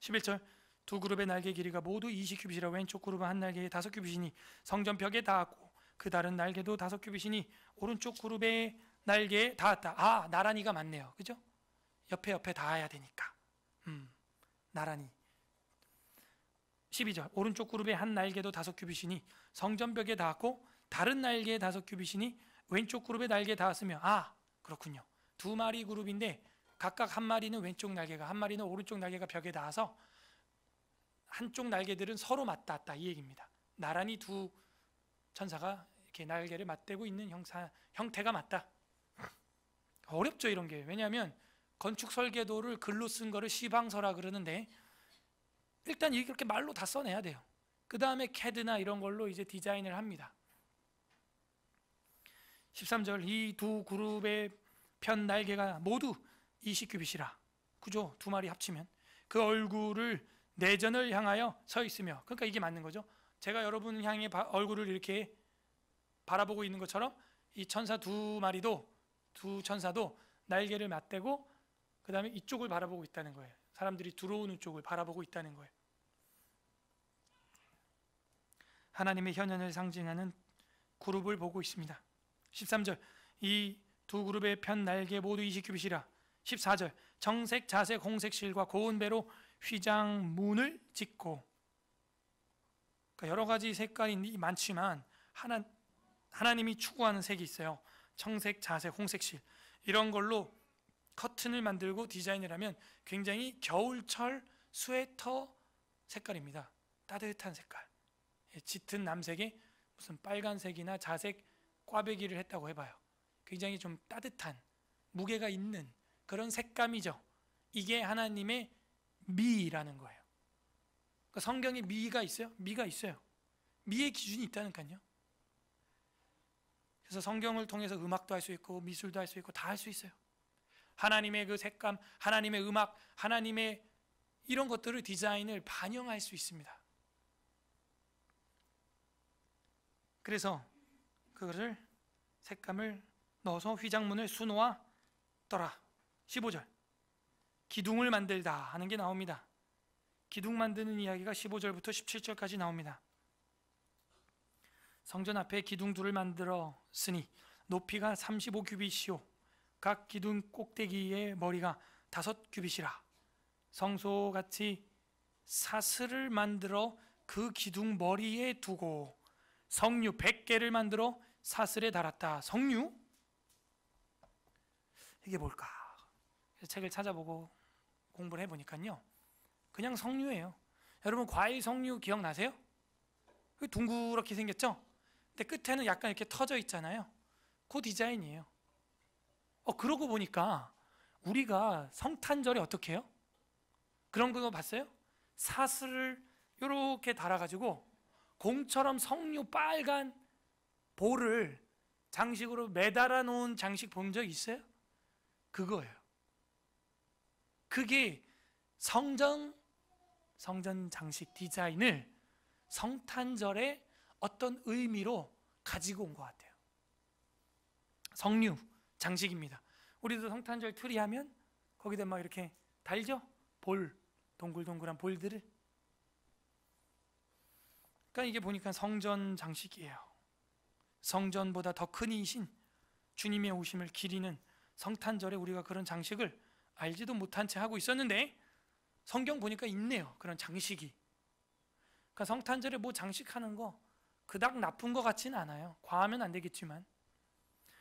11절 두 그룹의 날개 길이가 모두 20규빗이라 왼쪽 그룹은 한 날개에 5규빗이니 성전 벽에 닿았고 그 다른 날개도 5규빗이니 오른쪽 그룹의 날개에 닿았다. 나란히가 맞네요. 그죠? 옆에 닿아야 되니까. 나란히. 12절 오른쪽 그룹의 한 날개도 5규빗이니 성전벽에 닿았고 다른 날개에 5규빗이니 왼쪽 그룹의 날개에 닿았으며 그렇군요. 두 마리 그룹인데 각각 한 마리는 왼쪽 날개가 한 마리는 오른쪽 날개가 벽에 닿아서 한쪽 날개들은 서로 맞닿았다 이 얘기입니다. 나란히 두 천사가 이렇게 날개를 맞대고 있는 형태가 맞다. 어렵죠 이런 게. 왜냐하면 건축 설계도를 글로 쓴 거를 시방서라 그러는데 일단 이렇게 말로 다 써내야 돼요. 그 다음에 CAD나 이런 걸로 이제 디자인을 합니다. 13절 이 두 그룹의 편 날개가 모두 20규빗이라. 그죠? 두 마리 합치면 그 얼굴을 내전을 향하여 서 있으며. 그러니까 이게 맞는 거죠. 제가 여러분 향해 얼굴을 이렇게 바라보고 있는 것처럼 이 천사 두 천사도 날개를 맞대고 그 다음에 이쪽을 바라보고 있다는 거예요. 사람들이 들어오는 쪽을 바라보고 있다는 거예요. 하나님의 현현을 상징하는 그룹을 보고 있습니다. 13절 이 두 그룹의 편 날개 모두 20규빗이라. 14절 정색, 자색, 홍색 실과 고운 배로 휘장문을 짓고. 그러니까 여러 가지 색깔이 많지만 하나님이 추구하는 색이 있어요. 청색, 자색, 홍색 실 이런 걸로 커튼을 만들고 디자인을 하면 굉장히 겨울철 스웨터 색깔입니다. 따뜻한 색깔. 짙은 남색에 무슨 빨간색이나 자색 꽈배기를 했다고 해봐요. 굉장히 좀 따뜻한 무게가 있는 그런 색감이죠. 이게 하나님의 미라는 거예요. 그러니까 성경에 미가 있어요? 미가 있어요. 미의 기준이 있다니까요. 그래서 성경을 통해서 음악도 할 수 있고 미술도 할 수 있고 다 할 수 있어요. 하나님의 그 색감, 하나님의 음악, 하나님의 이런 것들을 디자인을 반영할 수 있습니다. 그래서 그것을 색감을 넣어서 휘장문을 수놓았더라. 15절 기둥을 만들다 하는 게 나옵니다. 기둥 만드는 이야기가 15절부터 17절까지 나옵니다. 성전 앞에 기둥 둘을 만들었으니 높이가 35규빗이요 각 기둥 꼭대기의 머리가 5규빗이라. 성소같이 사슬을 만들어 그 기둥 머리에 두고 성류 100개를 만들어 사슬에 달았다. 석류? 이게 뭘까? 책을 찾아보고 공부를 해보니까요, 그냥 석류예요. 여러분 과일 석류 기억나세요? 둥그렇게 생겼죠? 근데 끝에는 약간 이렇게 터져 있잖아요. 그 디자인이에요. 그러고 보니까 우리가 성탄절에 어떻게 해요? 그런 거 봤어요? 사슬을 이렇게 달아가지고 공처럼 석류 빨간 볼을 장식으로 매달아 놓은 장식 본 적 있어요? 그거예요. 그게 성전 장식 디자인을 성탄절에 어떤 의미로 가지고 온 것 같아요. 석류 장식입니다. 우리도 성탄절 트리 하면 거기다 막 이렇게 달죠? 볼, 동글동글한 볼들을. 그러니까 이게 보니까 성전 장식이에요. 성전보다 더 큰 이신 주님의 오심을 기리는 성탄절에 우리가 그런 장식을 알지도 못한 채 하고 있었는데, 성경 보니까 있네요, 그런 장식이. 그러니까 성탄절에 뭐 장식하는 거 그닥 나쁜 것 같지는 않아요. 과하면 안 되겠지만.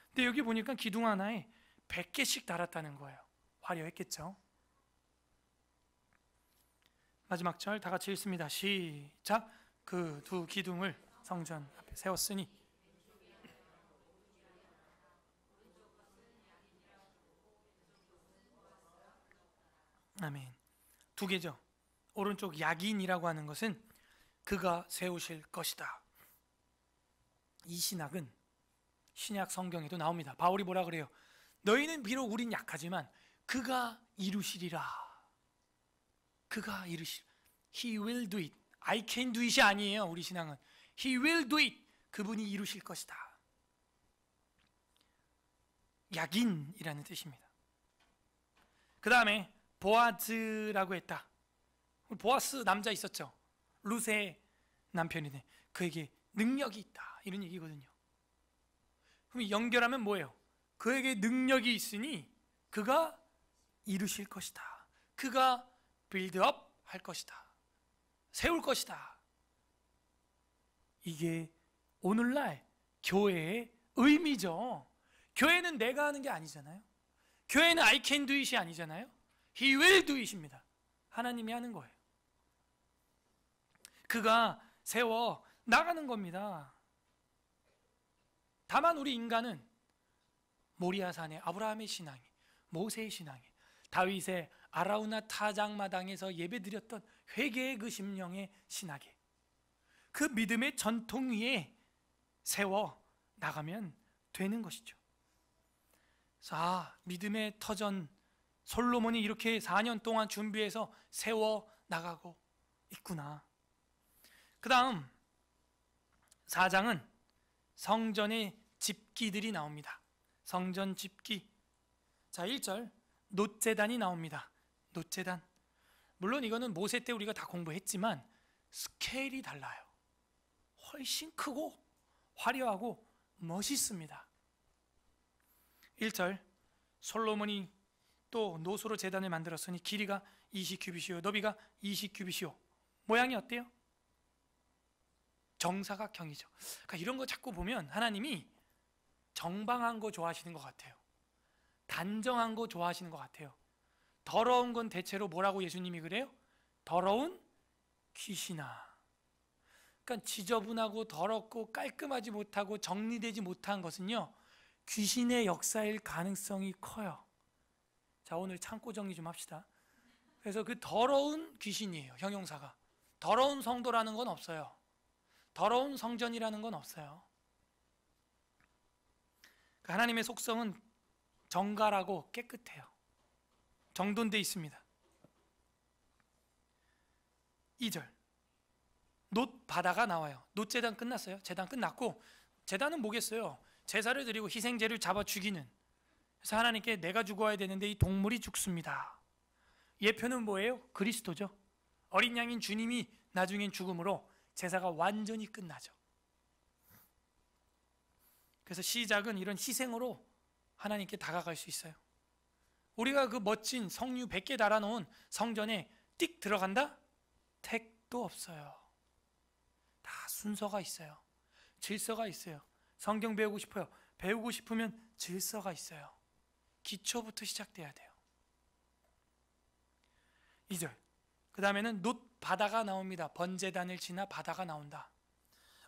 근데 여기 보니까 기둥 하나에 100개씩 달았다는 거예요. 화려했겠죠. 마지막 절 다 같이 읽습니다. 시작. 그 두 기둥을 성전 앞에 세웠으니. 아멘. 두 개죠. 오른쪽 야긴이라고 하는 것은 그가 세우실 것이다. 이 신학은 신약 성경에도 나옵니다. 바울이 뭐라 그래요? 너희는 비록 우린 약하지만 그가 이루시리라. 그가 이루시리라. He will do it. I can do it이 아니에요. 우리 신앙은 He will do it. 그분이 이루실 것이다. 야긴이라는 뜻입니다. 그 다음에 보아즈라고 했다. 보아스 남자 있었죠? 루세의 남편이네. 그에게 능력이 있다, 이런 얘기거든요. 그럼 연결하면 뭐예요? 그에게 능력이 있으니 그가 이루실 것이다. 그가 빌드업 할 것이다. 세울 것이다. 이게 오늘날 교회의 의미죠. 교회는 내가 하는 게 아니잖아요. 교회는 I can do it이 아니잖아요. He will do it입니다. 하나님이 하는 거예요. 그가 세워 나가는 겁니다. 다만 우리 인간은 모리아산의 아브라함의 신앙이, 모세의 신앙이, 다윗의 아라우나 타작마당에서 예배드렸던 회개의 그 심령의 신학에, 그 믿음의 전통 위에 세워 나가면 되는 것이죠. 자, 믿음의 터전 솔로몬이 이렇게 4년 동안 준비해서 세워 나가고 있구나. 그 다음 4장은 성전의 집기들이 나옵니다. 성전 집기. 자, 1절 놋제단이 나옵니다. 놋제단. 물론 이거는 모세 때 우리가 다 공부했지만 스케일이 달라요. 훨씬 크고 화려하고 멋있습니다. 1절 솔로몬이 또 놋으로 제단을 만들었으니 길이가 20규빗이요 너비가 20규빗이요. 모양이 어때요? 정사각형이죠. 그러니까 이런 거 자꾸 보면 하나님이 정방한 거 좋아하시는 것 같아요. 단정한 거 좋아하시는 것 같아요. 더러운 건 대체로 뭐라고 예수님이 그래요? 더러운 귀신아. 그러니까 지저분하고 더럽고 깔끔하지 못하고 정리되지 못한 것은요, 귀신의 역사일 가능성이 커요. 자, 오늘 창고 정리 좀 합시다. 그래서 그 더러운 귀신이에요, 형용사가. 더러운 성도라는 건 없어요. 더러운 성전이라는 건 없어요. 하나님의 속성은 정갈하고 깨끗해요. 정돈되어 있습니다. 2절 놋 바다가 나와요. 놋 제단 끝났어요. 제단 끝났고, 제단은 뭐겠어요? 제사를 드리고 희생제를 잡아 죽이는. 그래서 하나님께 내가 죽어야 되는데 이 동물이 죽습니다. 예표는 뭐예요? 그리스도죠. 어린 양인 주님이 나중엔 죽음으로 제사가 완전히 끝나죠. 그래서 시작은 이런 희생으로 하나님께 다가갈 수 있어요. 우리가 그 멋진 성류 100개 달아놓은 성전에 띡 들어간다? 택도 없어요. 다 순서가 있어요. 질서가 있어요. 성경 배우고 싶어요. 배우고 싶으면 질서가 있어요. 기초부터 시작돼야 돼요. 2절. 그 다음에는 놋 바다가 나옵니다. 번제단을 지나 바다가 나온다.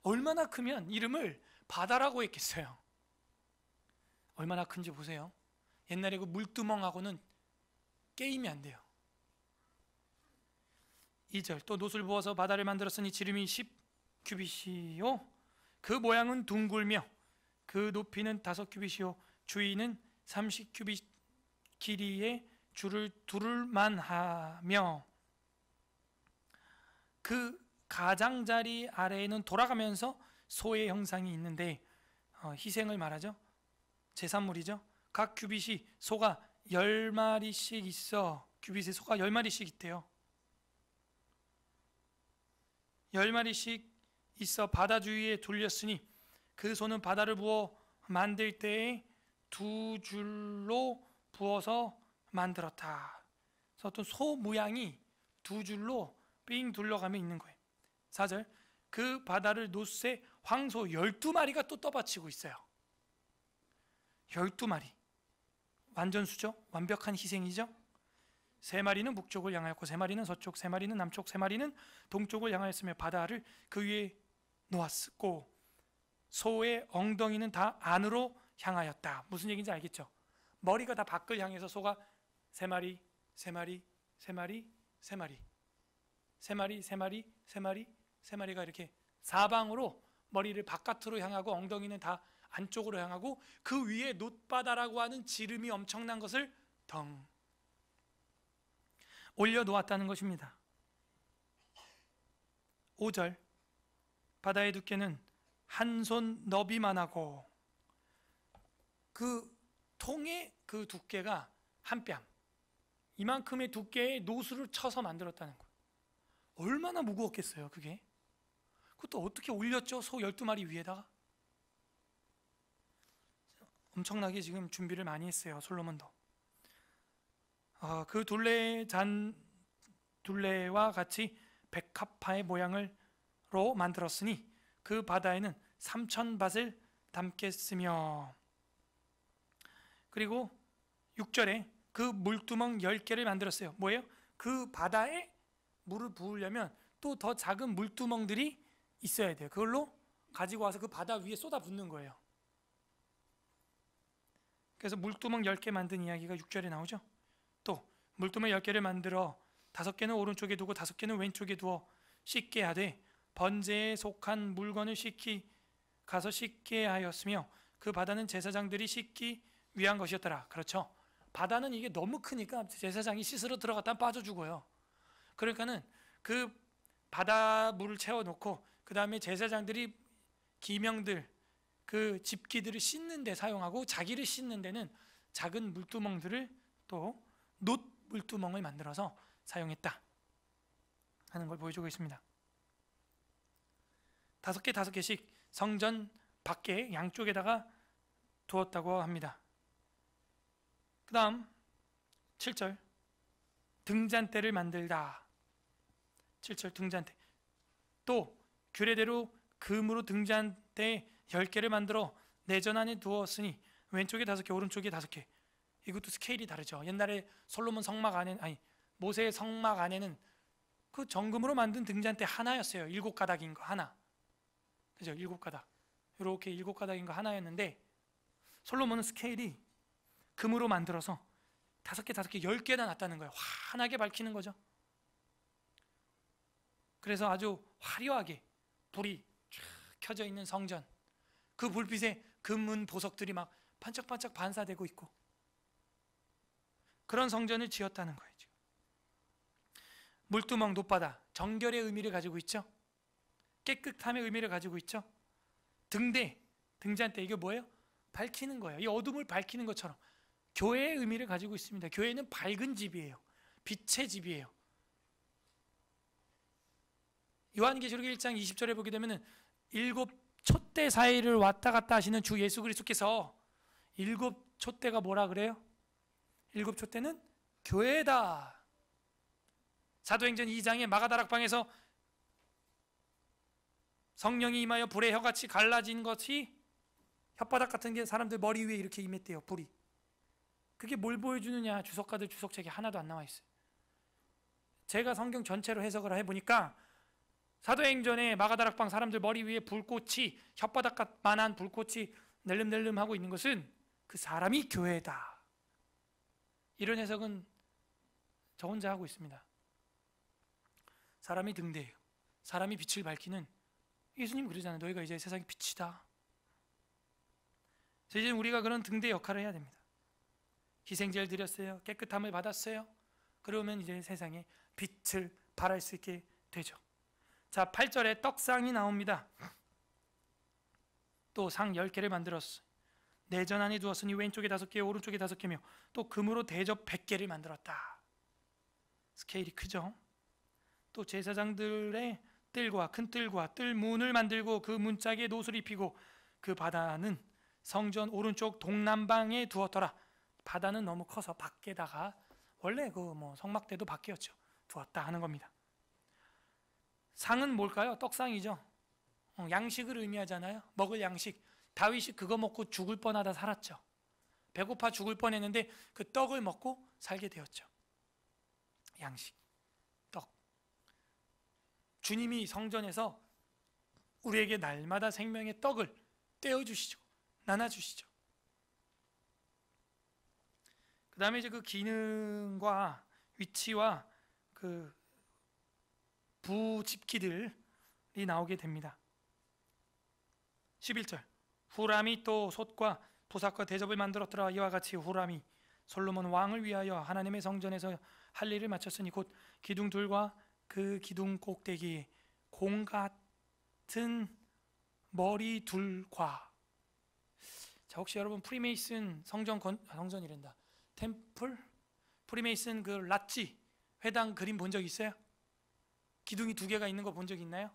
얼마나 크면 이름을 바다라고 했겠어요. 얼마나 큰지 보세요. 옛날에 그 물두멍하고는 게임이 안 돼요. 2절. 또 놋을 부어서 바다를 만들었으니 지름이 10규빗이요 그 모양은 둥글며 그 높이는 5규빗이요 주위는 30규빗 길이의 줄을 두를만 하며 그 가장자리 아래에는 돌아가면서 소의 형상이 있는데 희생을 말하죠. 제산물이죠. 각 규빗이 소가 10마리씩 있어. 규빗에 소가 10마리씩 있대요. 10마리씩 있어 바다 주위에 둘렸으니 그 소는 바다를 부어 만들 때에 2줄로 부어서 만들었다. 그래서 어떤 소 모양이 2줄로 삥 둘러가며 있는 거예요. 4절. 그 바다를 놋에 황소 12마리가 또 떠받치고 있어요. 12마리. 완전수죠. 완벽한 희생이죠. 3마리는 북쪽을 향하였고 3마리는 서쪽, 3마리는 남쪽, 3마리는 동쪽을 향하였으며 바다를 그 위에 놓았고 소의 엉덩이는 다 안으로 향하였다. 무슨 얘기인지 알겠죠? 머리가 다 밖을 향해서 소가 3마리, 3마리, 3마리, 3마리, 3마리, 3마리, 3마리, 3마리가 이렇게 사방으로 머리를 바깥으로 향하고 엉덩이는 다 안쪽으로 향하고 그 위에 놋바다라고 하는 지름이 엄청난 것을 덩 올려놓았다는 것입니다. 5절. 바다의 두께는 한 손 너비만 하고 그 통의 그 두께가 한 뼘, 이만큼의 두께의 노수를 쳐서 만들었다는 거예요. 얼마나 무거웠겠어요 그게. 그것도 어떻게 올렸죠? 소 12마리 위에다가. 엄청나게 지금 준비를 많이 했어요 솔로몬도. 그 둘레와 같이 백합화의 모양으로 만들었으니 그 바다에는 3,000밭을 담겠으며 그리고 6절에 그 물두멍 10개를 만들었어요. 뭐예요? 그 바다에 물을 부으려면 또 더 작은 물두멍들이 있어야 돼요. 그걸로 가지고 와서 그 바다 위에 쏟아붓는 거예요. 그래서 물두멍 10개 만든 이야기가 6절에 나오죠. 또 물두멍 10개를 만들어 5개는 오른쪽에 두고 5개는 왼쪽에 두어 씻게 하되 번제에 속한 물건을 가서 씻게 하였으며 그 바다는 제사장들이 씻기 위한 것이었더라. 그렇죠. 바다는 이게 너무 크니까 제사장이 씻으러 들어갔다 빠져 죽어요. 그러니까는 그 바다 물을 채워놓고 그 다음에 제사장들이 기명들 그 집기들을 씻는 데 사용하고 자기를 씻는 데는 작은 물두멍들을 또 놋 물두멍을 만들어서 사용했다 하는 걸 보여주고 있습니다. 5개씩 성전 밖에 양쪽에다가 두었다고 합니다. 그 다음 7절. 등잔대를 만들다. 7절 등잔대. 또 규례대로 금으로 등잔대 10개를 만들어 내전 안에 두었으니 왼쪽에 5개 오른쪽에 5개. 이것도 스케일이 다르죠. 옛날에 솔로몬 성막 안에 모세의 성막 안에는 그 정금으로 만든 등잔대 하나였어요. 7가닥인 거 하나. 그죠? 7가닥. 이렇게 7가닥인 거 하나였는데 솔로몬은 스케일이 금으로 만들어서 5개, 10개나 놨다는 거예요. 환하게 밝히는 거죠. 그래서 아주 화려하게 불이 쫙 켜져 있는 성전, 그 불빛에 금은 보석들이 막 반짝반짝 반사되고 있고 그런 성전을 지었다는 거예요. 물두멍, 놋바다, 정결의 의미를 가지고 있죠. 깨끗함의 의미를 가지고 있죠. 등잔대 이게 뭐예요? 밝히는 거예요. 이 어둠을 밝히는 것처럼 교회의 의미를 가지고 있습니다. 교회는 밝은 집이에요. 빛의 집이에요. 요한계시록 1장 20절에 보게 되면은 7 촛대 사이를 왔다 갔다 하시는 주 예수 그리스도께서 7 촛대가 뭐라 그래요? 7 촛대는 교회다. 사도행전 2장에 마가다락방에서 성령이 임하여 불의 혀같이 갈라진 것이 혓바닥 같은 게 사람들 머리 위에 이렇게 임했대요, 불이. 그게 뭘 보여주느냐? 주석가들 주석책에 하나도 안 나와 있어요. 제가 성경 전체로 해석을 해보니까 사도행전에 마가다락방 사람들 머리 위에 불꽃이, 혓바닥만한 불꽃이 낼름낼름하고 있는 것은 그 사람이 교회다. 이런 해석은 저 혼자 하고 있습니다. 사람이 등대예요. 사람이 빛을 밝히는, 예수님 그러잖아요. 너희가 이제 세상의 빛이다. 이제 우리가 그런 등대 역할을 해야 됩니다. 희생제를 드렸어요. 깨끗함을 받았어요. 그러면 이제 세상에 빛을 발할 수 있게 되죠. 자, 8절에 떡상이 나옵니다. 또 상 10개를 만들었어요. 내전 안에 두었으니 왼쪽에 5개, 오른쪽에 5개며 또 금으로 대접 100개를 만들었다. 스케일이 크죠. 또 제사장들의 뜰과 큰 뜰과 뜰 문을 만들고 그 문짝에 노수를 입히고 그 바다는 성전 오른쪽 동남방에 두었더라. 바다는 너무 커서 밖에다가, 원래 그 성막대도 밖이었죠, 두었다 하는 겁니다. 상은 뭘까요? 떡상이죠. 양식을 의미하잖아요. 먹을 양식. 다윗이 그거 먹고 죽을 뻔하다 살았죠. 배고파 죽을 뻔했는데 그 떡을 먹고 살게 되었죠. 양식, 떡. 주님이 성전에서 우리에게 날마다 생명의 떡을 떼어주시죠. 나눠주시죠. 그 다음에 이제 그 기능과 위치와 그 부집기들이 나오게 됩니다. 11절, 후람이 또 솥과 부삭과 대접을 만들었더라. 이와 같이 후람이 솔로몬 왕을 위하여 하나님의 성전에서 할 일을 마쳤으니 곧 기둥들과 그 기둥 꼭대기에 공 같은 머리 둘과. 자, 혹시 여러분 프리메이슨 성전이란다, 템플 프리메이슨 그 랏지 회당 그림 본 적 있어요? 기둥이 2개가 있는 거 본 적 있나요?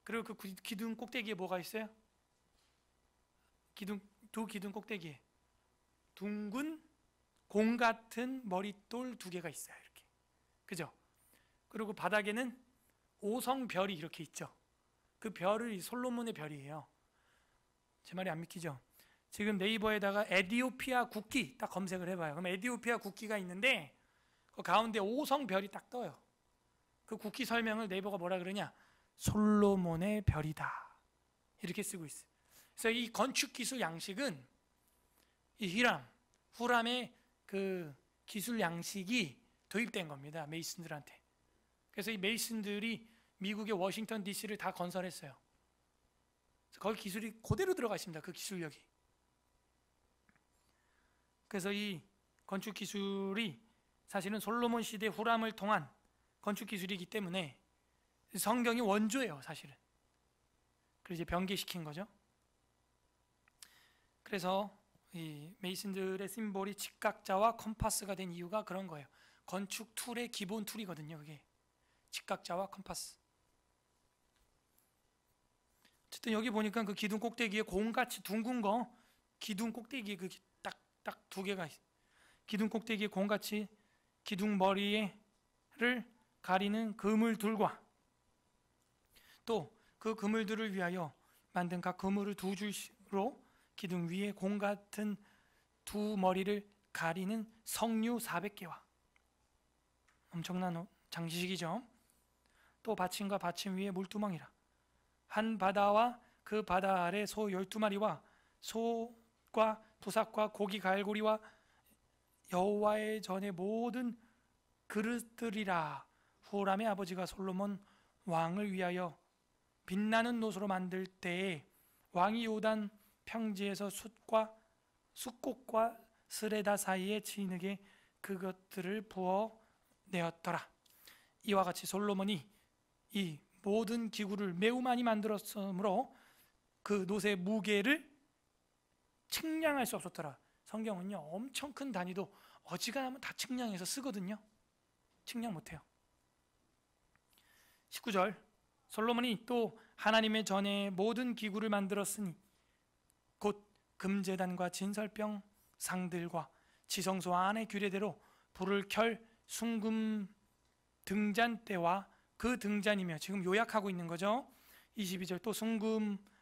그리고 그 기둥 꼭대기에 뭐가 있어요? 두 기둥 꼭대기에 둥근 공 같은 머릿돌 2개가 있어요. 이렇게, 그죠? 그리고 바닥에는 5성별이 이렇게 있죠. 그 별이 솔로몬의 별이에요. 제 말이 안 믿기죠? 지금 네이버에다가 에디오피아 국기 딱 검색을 해봐요. 그럼 에디오피아 국기가 있는데 그 가운데 5성별이 딱 떠요. 그 국기 설명을 네이버가 뭐라 그러냐? 솔로몬의 별이다, 이렇게 쓰고 있어요. 그래서 이 건축 기술 양식은 이 후람의 그 기술 양식이 도입된 겁니다, 메이슨들한테. 그래서 이 메이슨들이 미국의 워싱턴 DC를 다 건설했어요. 거기 기술이 그대로 들어가 있습니다, 그 기술력이. 그래서 이 건축 기술이 사실은 솔로몬 시대 후람을 통한 건축 기술이기 때문에 성경이 원조예요, 사실은. 그래서 이제 변개시킨 거죠. 그래서 이 메이슨들의 심볼이 직각자와 컴파스가 된 이유가 그런 거예요. 건축 툴의 기본 툴이거든요, 그게. 직각자와 컴파스. 어쨌든 여기 보니까 그 기둥 꼭대기에 공같이 둥근 거, 기둥 꼭대기에 그 딱 2개가 있어요. 기둥 꼭대기에 공같이 기둥 머리를 가리는 그물들과 또 그 그물들을 위하여 만든 각 그물을 2줄로 기둥 위에 공 같은 2 머리를 가리는 석류 400개와. 엄청난 장식이죠. 또 받침과 받침 위에 물두멍이라. 한 바다와 그 바다 아래 소 12마리와 소과 부삭과 고기 갈고리와 여호와의 전의 모든 그릇들이라. 후람의 아버지가 솔로몬 왕을 위하여 빛나는 노소로 만들 때에 왕이 요단 평지에서 숫꽃과 스레다 사이에 진흙에 그것들을 부어 내었더라. 이와 같이 솔로몬이 이 모든 기구를 매우 많이 만들었으므로 그 노새 무게를 측량할 수 없었더라. 성경은요, 엄청 큰 단위도 어지간하면 다 측량해서 쓰거든요. 측량 못해요. 19절, 솔로몬이 또 하나님의 전에 모든 기구를 만들었으니 곧 금제단과 진설병 상들과 지성소 안의 규례대로 불을 켤 순금 등잔대와 그 등잔이며, 지금 요약하고 있는 거죠. 22절, 또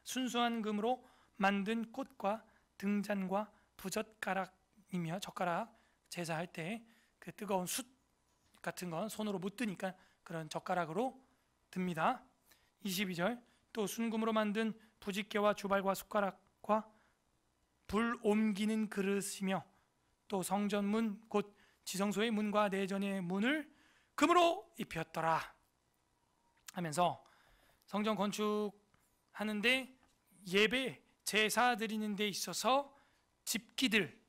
순수한 금으로 만든 꽃과 등잔과 부젓가락이며, 젓가락 제사할 때 그 뜨거운 숯 같은 건 손으로 못 드니까 그런 젓가락으로 듭니다. 22절, 또 순금으로 만든 부짓개와 주발과 숟가락과 불 옮기는 그릇이며, 또 성전문 곧 지성소의 문과 내전의 문을 금으로 입혔더라 하면서 성전 건축하는데 예배 제사 드리는 데 있어서 집기들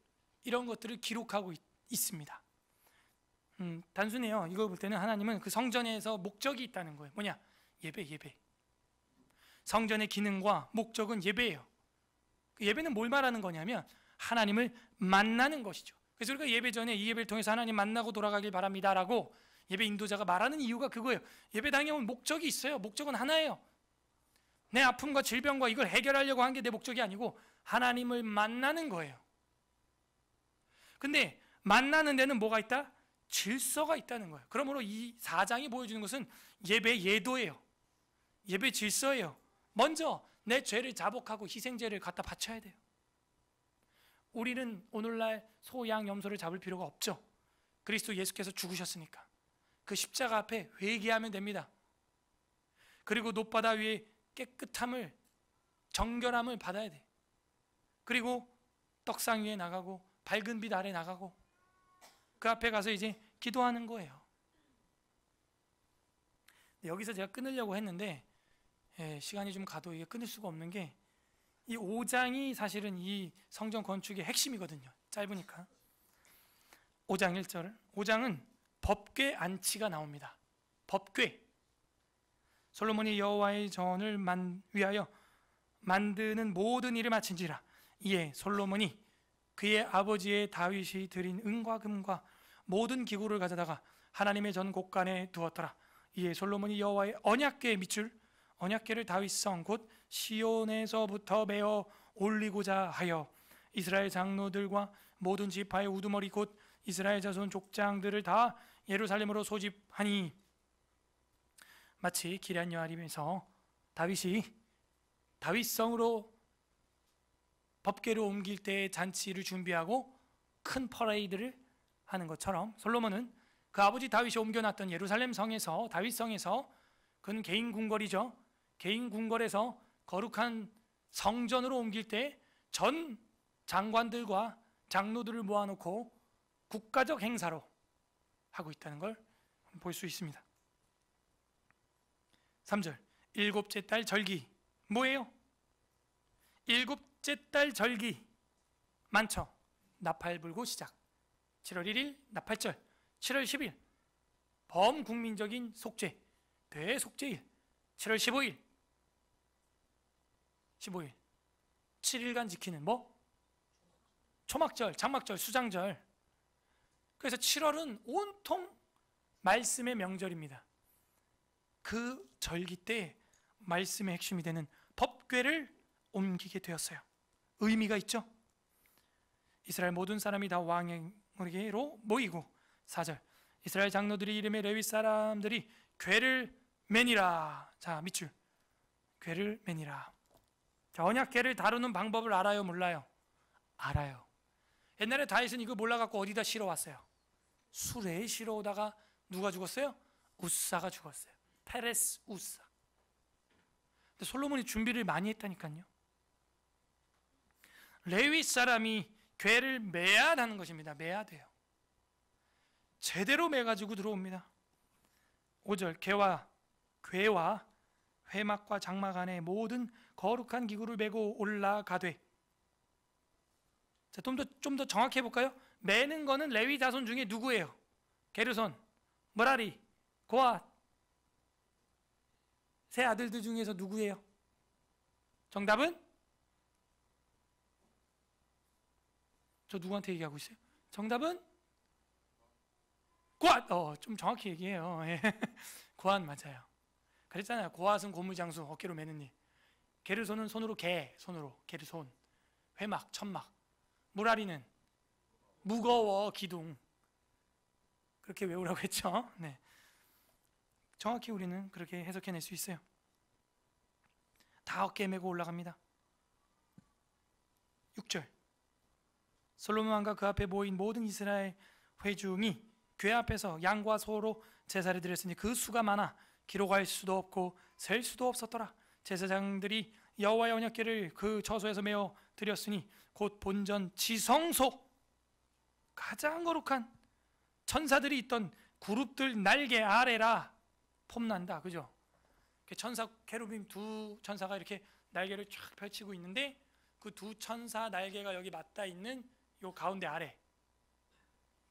이런 것들을 기록하고 있습니다. 단순해요. 이거 볼 때는 하나님은 그 성전에서 목적이 있다는 거예요. 뭐냐? 예배. 성전의 기능과 목적은 예배예요. 그 예배는 뭘 말하는 거냐면 하나님을 만나는 것이죠. 그래서 우리가 예배 전에 이 예배를 통해서 하나님 만나고 돌아가길 바랍니다라고 예배 인도자가 말하는 이유가 그거예요. 예배당에 온 목적이 있어요. 목적은 하나예요. 내 아픔과 질병과 이걸 해결하려고 한 게 내 목적이 아니고 하나님을 만나는 거예요. 근데 만나는 데는 뭐가 있다? 질서가 있다는 거예요. 그러므로 이 4장이 보여주는 것은 예배 예도예요. 예배 질서예요. 먼저 내 죄를 자복하고 희생제를 갖다 바쳐야 돼요. 우리는 오늘날 소, 양, 염소를 잡을 필요가 없죠. 그리스도 예수께서 죽으셨으니까 그 십자가 앞에 회개하면 됩니다. 그리고 놋바다 위에 깨끗함을, 정결함을 받아야 돼. 그리고 떡상 위에 나가고 밝은 빛 아래 나가고 그 앞에 가서 이제 기도하는 거예요. 여기서 제가 끊으려고 했는데 시간이 좀 가도 이게 끊을 수가 없는 게 이 5장이 사실은 이 성전 건축의 핵심이거든요. 짧으니까. 5장 1절. 5장은 법궤 안치가 나옵니다. 법궤. 솔로몬이 여호와의 전을 위하여 만드는 모든 일을 마친지라. 이에 솔로몬이 그의 아버지의 다윗이 드린 은과 금과 모든 기구를 가져다가 하나님의 전 곳간에 두었더라. 이에 솔로몬이 여호와의 언약궤의 밑줄, 언약궤를 다윗성 곧 시온에서부터 메어 올리고자 하여 이스라엘 장로들과 모든 지파의 우두머리 곧 이스라엘 자손 족장들을 다 예루살렘으로 소집하니, 마치 기럇 여아림에서 다윗이 다윗성으로 법궤를 옮길 때 잔치를 준비하고 큰 퍼레이드를 하는 것처럼 솔로몬은 그 아버지 다윗이 옮겨놨던 예루살렘 성에서, 다윗성에서, 그는 개인 궁궐이죠. 개인 궁궐에서 거룩한 성전으로 옮길 때 전 장관들과 장로들을 모아놓고 국가적 행사로 하고 있다는 걸 볼 수 있습니다. 3절, 일곱째 달 절기. 뭐예요? 일곱째 달 절기 많죠. 나팔 불고 시작. 7월 1일 나팔절, 7월 10일 범국민적인 속죄, 대속죄일, 7월 15일 7일간 지키는 뭐? 초막절, 장막절, 수장절. 그래서 7월은 온통 말씀의 명절입니다. 그 절기 때 말씀의 핵심이 되는 법궤를 옮기게 되었어요. 의미가 있죠. 이스라엘 모든 사람이 다 왕에게로 모이고, 4절, 이스라엘 장로들이 이름의 레위 사람들이 궤를 매니라. 자, 밑줄. 궤를 매니라. 자, 언약궤를 다루는 방법을 알아요, 몰라요? 알아요. 옛날에 다윗은 이거 몰라갖고 어디다 실어왔어요? 수레에 실어오다가 누가 죽었어요? 우사가 죽었어요. 페레스 우사. 근데 솔로몬이 준비를 많이 했다니까요. 레위 사람이 궤를 매야 하는 것입니다. 매야 돼요. 제대로 매가지고 들어옵니다. 5절, 궤와 회막과 장막 안에 모든 거룩한 기구를 메고 올라가되. 자, 좀 더 정확히 해볼까요? 매는 거는 레위 자손 중에 누구예요? 게르손, 머라리, 고앗, 세 아들들 중에서 누구예요? 정답은? 저 누구한테 얘기하고 있어요? 정답은? 고앗! 좀 정확히 얘기해요. 고앗 맞아요. 그랬잖아요. 고앗은 고무장수, 어깨로 매는 일. 게르손은 손으로 손으로 게르손. 회막, 천막. 무라리는 무거워, 기둥. 그렇게 외우라고 했죠. 네. 정확히 우리는 그렇게 해석해낼 수 있어요. 다 어깨에 메고 올라갑니다. 6절 솔로몬 왕과 그 앞에 모인 모든 이스라엘 회중이 궤 앞에서 양과 소로 제사를 드렸으니 그 수가 많아 기록할 수도 없고 셀 수도 없었더라. 제사장들이 여호와의 언약궤를 그 처소에서 메어 드렸으니 곧 본전 지성소, 가장 거룩한 천사들이 있던 그룹들 날개 아래라. 폼난다, 그죠? 천사 케루빔 두 천사가 이렇게 날개를 쫙 펼치고 있는데 그 두 천사 날개가 여기 맞닿아 있는 요 가운데 아래,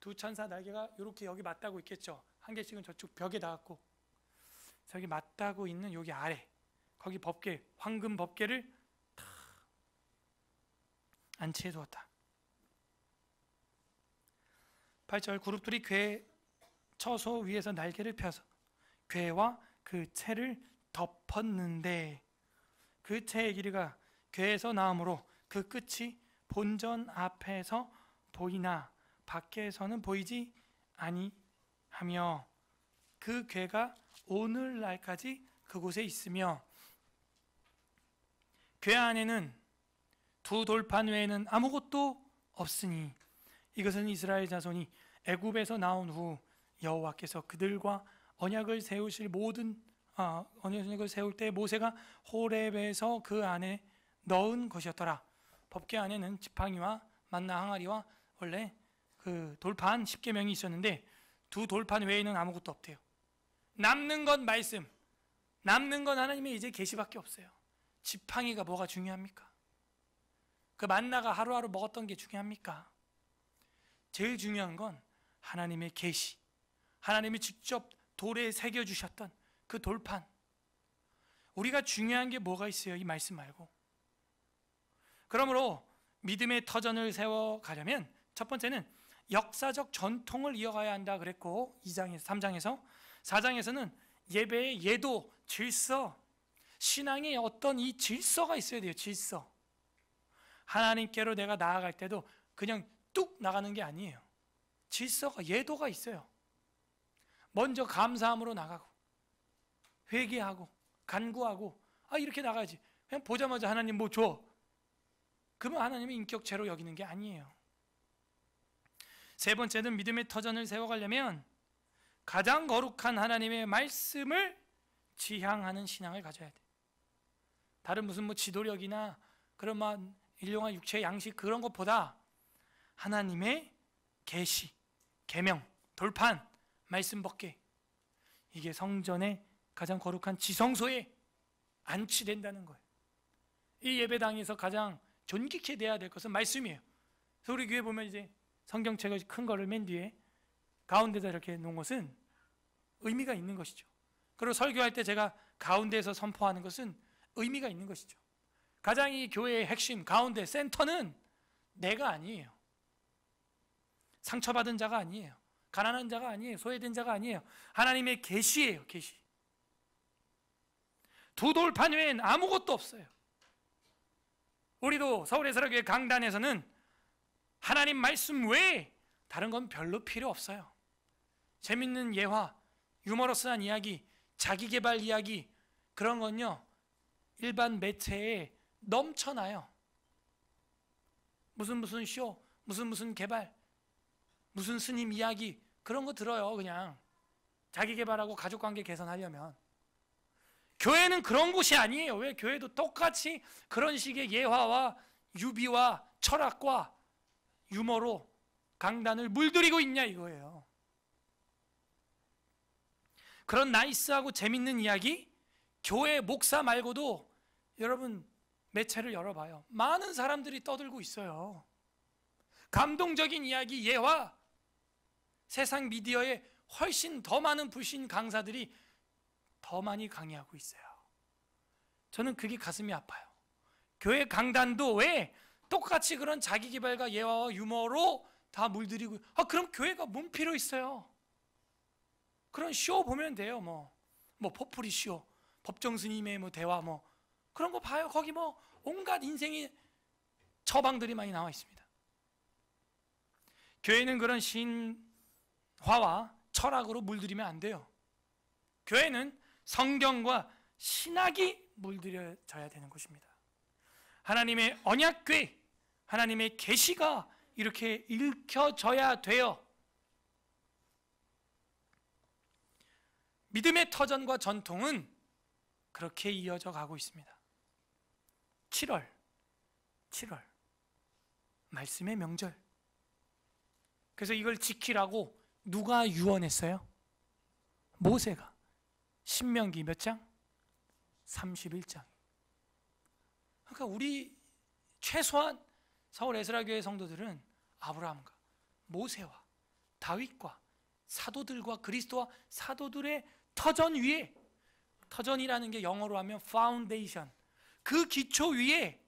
두 천사 날개가 이렇게 여기 맞닿고 있겠죠. 한 개씩은 저쪽 벽에 닿았고 저기 맞닿고 있는 여기 아래, 거기 법궤, 황금 법궤를 탁 안치해 두었다. 8절 그룹들이 궤 처소 위에서 날개를 펴서 궤와 그 채를 덮었는데 그 채의 길이가 궤에서 나오므로 그 끝이 본전 앞에서 보이나 밖에서는 보이지 아니하며 그 궤가 오늘날까지 그곳에 있으며 궤 안에는 두 돌판 외에는 아무것도 없으니 이것은 이스라엘 자손이 애굽에서 나온 후 여호와께서 그들과 언약을 세우실 언약을 세울 때 모세가 호렙에서 그 안에 넣은 것이었더라. 법궤 안에는 지팡이와 만나 항아리와 원래 그 돌판 10계명이 있었는데 두 돌판 외에는 아무것도 없대요. 남는 건 말씀, 남는 건 하나님의 이제 계시밖에 없어요. 지팡이가 뭐가 중요합니까? 그 만나가 하루하루 먹었던 게 중요합니까? 제일 중요한 건 하나님의 계시, 하나님이 직접 돌에 새겨주셨던 그 돌판. 우리가 중요한 게 뭐가 있어요? 이 말씀 말고. 그러므로 믿음의 터전을 세워가려면 첫 번째는 역사적 전통을 이어가야 한다 그랬고 2장에서 3장에서 4장에서는 예배의 예도, 질서, 신앙의 어떤 이 질서가 있어야 돼요. 질서. 하나님께로 내가 나아갈 때도 그냥 뚝 나가는 게 아니에요. 질서가, 예도가 있어요. 먼저 감사함으로 나가고 회개하고 간구하고 이렇게 나가야지. 그냥 보자마자 하나님 뭐 줘, 그러면 하나님의 인격체로 여기는 게 아니에요. 세 번째는 믿음의 터전을 세워가려면 가장 거룩한 하나님의 말씀을 지향하는 신앙을 가져야 돼. 다른 무슨 뭐 지도력이나 그런 일용할 육체의 양식 그런 것보다 하나님의 계시, 계명, 돌판, 말씀 법궤, 이게 성전의 가장 거룩한 지성소에 안치된다는 거예요. 이 예배당에서 가장 존귀케 돼야 될 것은 말씀이에요. 그래서 우리 교회 보면 이제 성경책을 큰 거를 맨 뒤에 가운데다 이렇게 놓은 것은 의미가 있는 것이죠. 그리고 설교할 때 제가 가운데에서 선포하는 것은 의미가 있는 것이죠. 가장 이 교회의 핵심, 가운데, 센터는 내가 아니에요. 상처받은 자가 아니에요. 가난한 자가 아니에요. 소외된 자가 아니에요. 하나님의 계시예요. 계시. 두 돌판 외엔 아무것도 없어요. 우리도 서울예사라교회 강단에서는 하나님 말씀 외에 다른 건 별로 필요 없어요. 재밌는 예화, 유머러스한 이야기, 자기개발 이야기, 그런 건요 일반 매체에 넘쳐나요. 무슨 쇼, 무슨 개발, 무슨 스님 이야기, 그런 거 들어요. 그냥 자기개발하고 가족관계 개선하려면. 교회는 그런 곳이 아니에요. 왜? 교회도 똑같이 그런 식의 예화와 유비와 철학과 유머로 강단을 물들이고 있냐 이거예요. 그런 나이스하고 재밌는 이야기, 교회 목사 말고도 여러분 매체를 열어봐요. 많은 사람들이 떠들고 있어요. 감동적인 이야기, 예화, 세상 미디어에 훨씬 더 많은 불신 강사들이 더 많이 강의하고 있어요. 저는 그게 가슴이 아파요. 교회 강단도 왜 똑같이 그런 자기개발과 예화와 유머로 다 물들이고, 그럼 교회가 뭔 필요 있어요? 그런 쇼 보면 돼요. 뭐 포프리 쇼, 법정 스님의 대화 그런 거 봐요. 거기 온갖 인생의 처방들이 많이 나와 있습니다. 교회는 그런 신화와 철학으로 물들이면 안 돼요. 교회는 성경과 신학이 물들여져야 되는 곳입니다. 하나님의 언약궤, 하나님의 계시가 이렇게 읽혀져야 돼요. 믿음의 터전과 전통은 그렇게 이어져 가고 있습니다. 7월 말씀의 명절. 그래서 이걸 지키라고 누가 유언했어요? 모세가. 신명기 몇 장? 31장. 그러니까 우리 최소한 서울 에스라교회 성도들은 아브라함과 모세와 다윗과 사도들과 그리스도와 사도들의 터전 위에, 터전이라는 게 영어로 하면 foundation, 그 기초 위에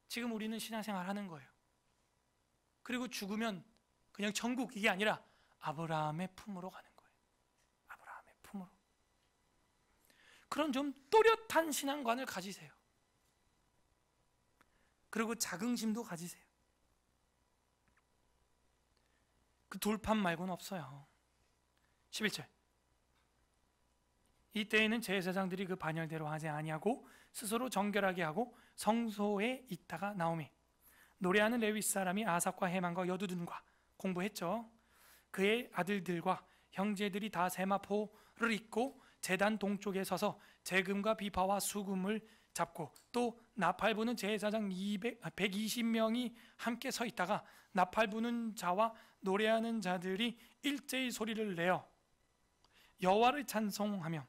지금 우리는 신앙생활 하는 거예요. 그리고 죽으면 그냥 천국, 이게 아니라 아브라함의 품으로 가는 거예요. 아브라함의 품으로. 그런 좀 또렷한 신앙관을 가지세요. 그리고 자긍심도 가지세요. 그 돌판 말고는 없어요. 11절. 이때에는 제사장들이 그 반열대로 하지 아니하고 스스로 정결하게 하고 성소에 있다가 나오매 노래하는 레위 사람이 아삽과 헤만과 여두둔과, 공부했죠. 그의 아들들과 형제들이 다 세마포를 입고 제단 동쪽에 서서 재금과 비파와 수금을 잡고, 또 나팔 부는 제사장 120명이 함께 서 있다가 나팔 부는 자와 노래하는 자들이 일제히 소리를 내어 여호와를 찬송하며,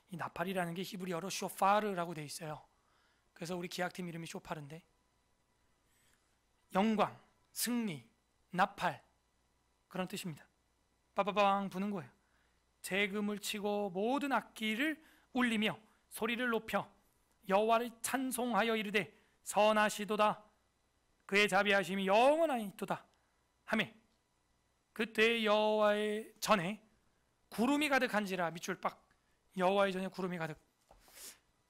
이 나팔이라는 게 히브리어로 쇼파르라고 되어 있어요. 그래서 우리 기악팀 이름이 쇼파르인데, 영광, 승리, 나팔, 그런 뜻입니다. 빠바방 부는 거예요. 재금을 치고 모든 악기를 울리며 소리를 높여 여호와를 찬송하여 이르되 선하시도다, 그의 자비하심이 영원하니도다 하매, 그때 여호와의 전에 구름이 가득한지라. 밑줄 빡. 여호와의 전에 구름이 가득.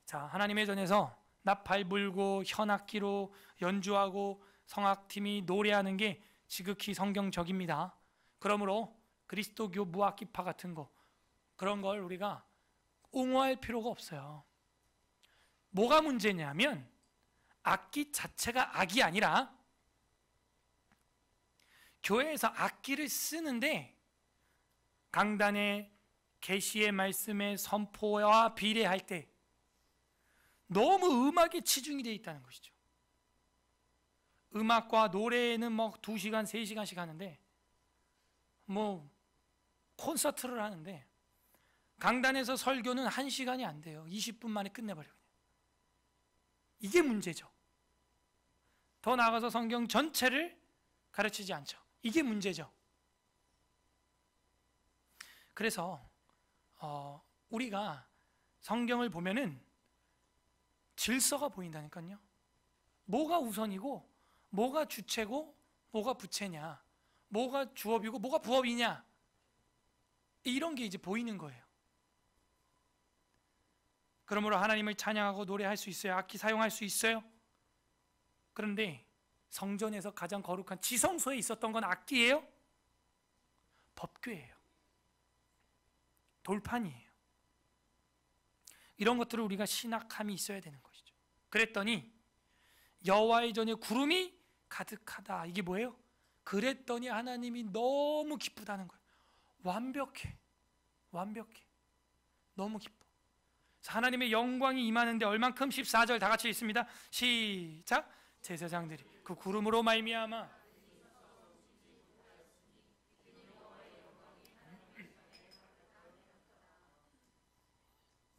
자, 하나님의 전에서 나팔 불고 현악기로 연주하고 성악팀이 노래하는 게 지극히 성경적입니다. 그러므로 그리스도교 무악기파 같은 거, 그런 걸 우리가 옹호할 필요가 없어요. 뭐가 문제냐면 악기 자체가 악이 아니라 교회에서 악기를 쓰는데 강단의 계시의 말씀의 선포와 비례할 때 너무 음악에 치중이 되어 있다는 것이죠. 음악과 노래는 뭐 2시간, 3시간씩 하는데, 뭐 콘서트를 하는데 강단에서 설교는 1시간이 안 돼요. 20분 만에 끝내버려요. 이게 문제죠. 더 나아가서 성경 전체를 가르치지 않죠. 이게 문제죠. 그래서 우리가 성경을 보면은 질서가 보인다니까요. 뭐가 우선이고 뭐가 주체고 뭐가 부체냐, 뭐가 주업이고 뭐가 부업이냐, 이런 게 이제 보이는 거예요. 그러므로 하나님을 찬양하고 노래할 수 있어요. 악기 사용할 수 있어요. 그런데 성전에서 가장 거룩한 지성소에 있었던 건 악기예요? 법궤예요. 돌판이에요. 이런 것들을 우리가 신학함이 있어야 되는 것이죠. 그랬더니 여호와의 전에 구름이 가득하다. 이게 뭐예요? 그랬더니 하나님이 너무 기쁘다는 거예요. 완벽해. 너무 기뻐. 하나님의 영광이 임하는데 얼만큼? 14절 다 같이 읽습니다. 시작. 제사장들이 그 구름으로 말미암아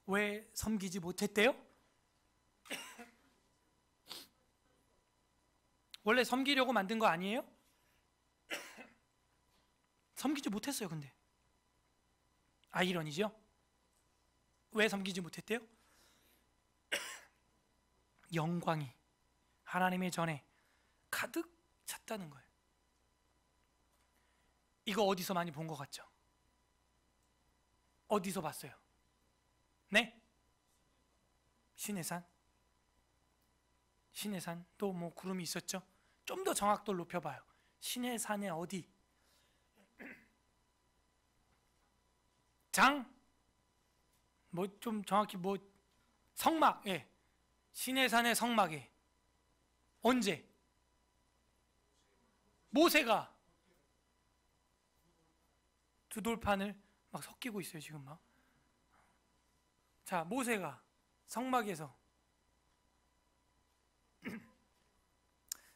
왜 섬기지 못했대요? 원래 섬기려고 만든 거 아니에요? 섬기지 못했어요. 근데 아이러니죠? 왜 섬기지 못했대요? 영광이 하나님의 전에 가득 찼다는 거예요. 이거 어디서 많이 본 것 같죠? 어디서 봤어요? 네? 시내산? 시내산? 또 뭐 구름이 있었죠? 좀 더 정확도를 높여봐요. 시내산에 어디? 장? 뭐 좀 정확히 뭐 성막, 예. 시내산의 성막에 언제? 모세가 두 돌판을 막 섞이고 있어요 지금 막. 자, 모세가 성막에서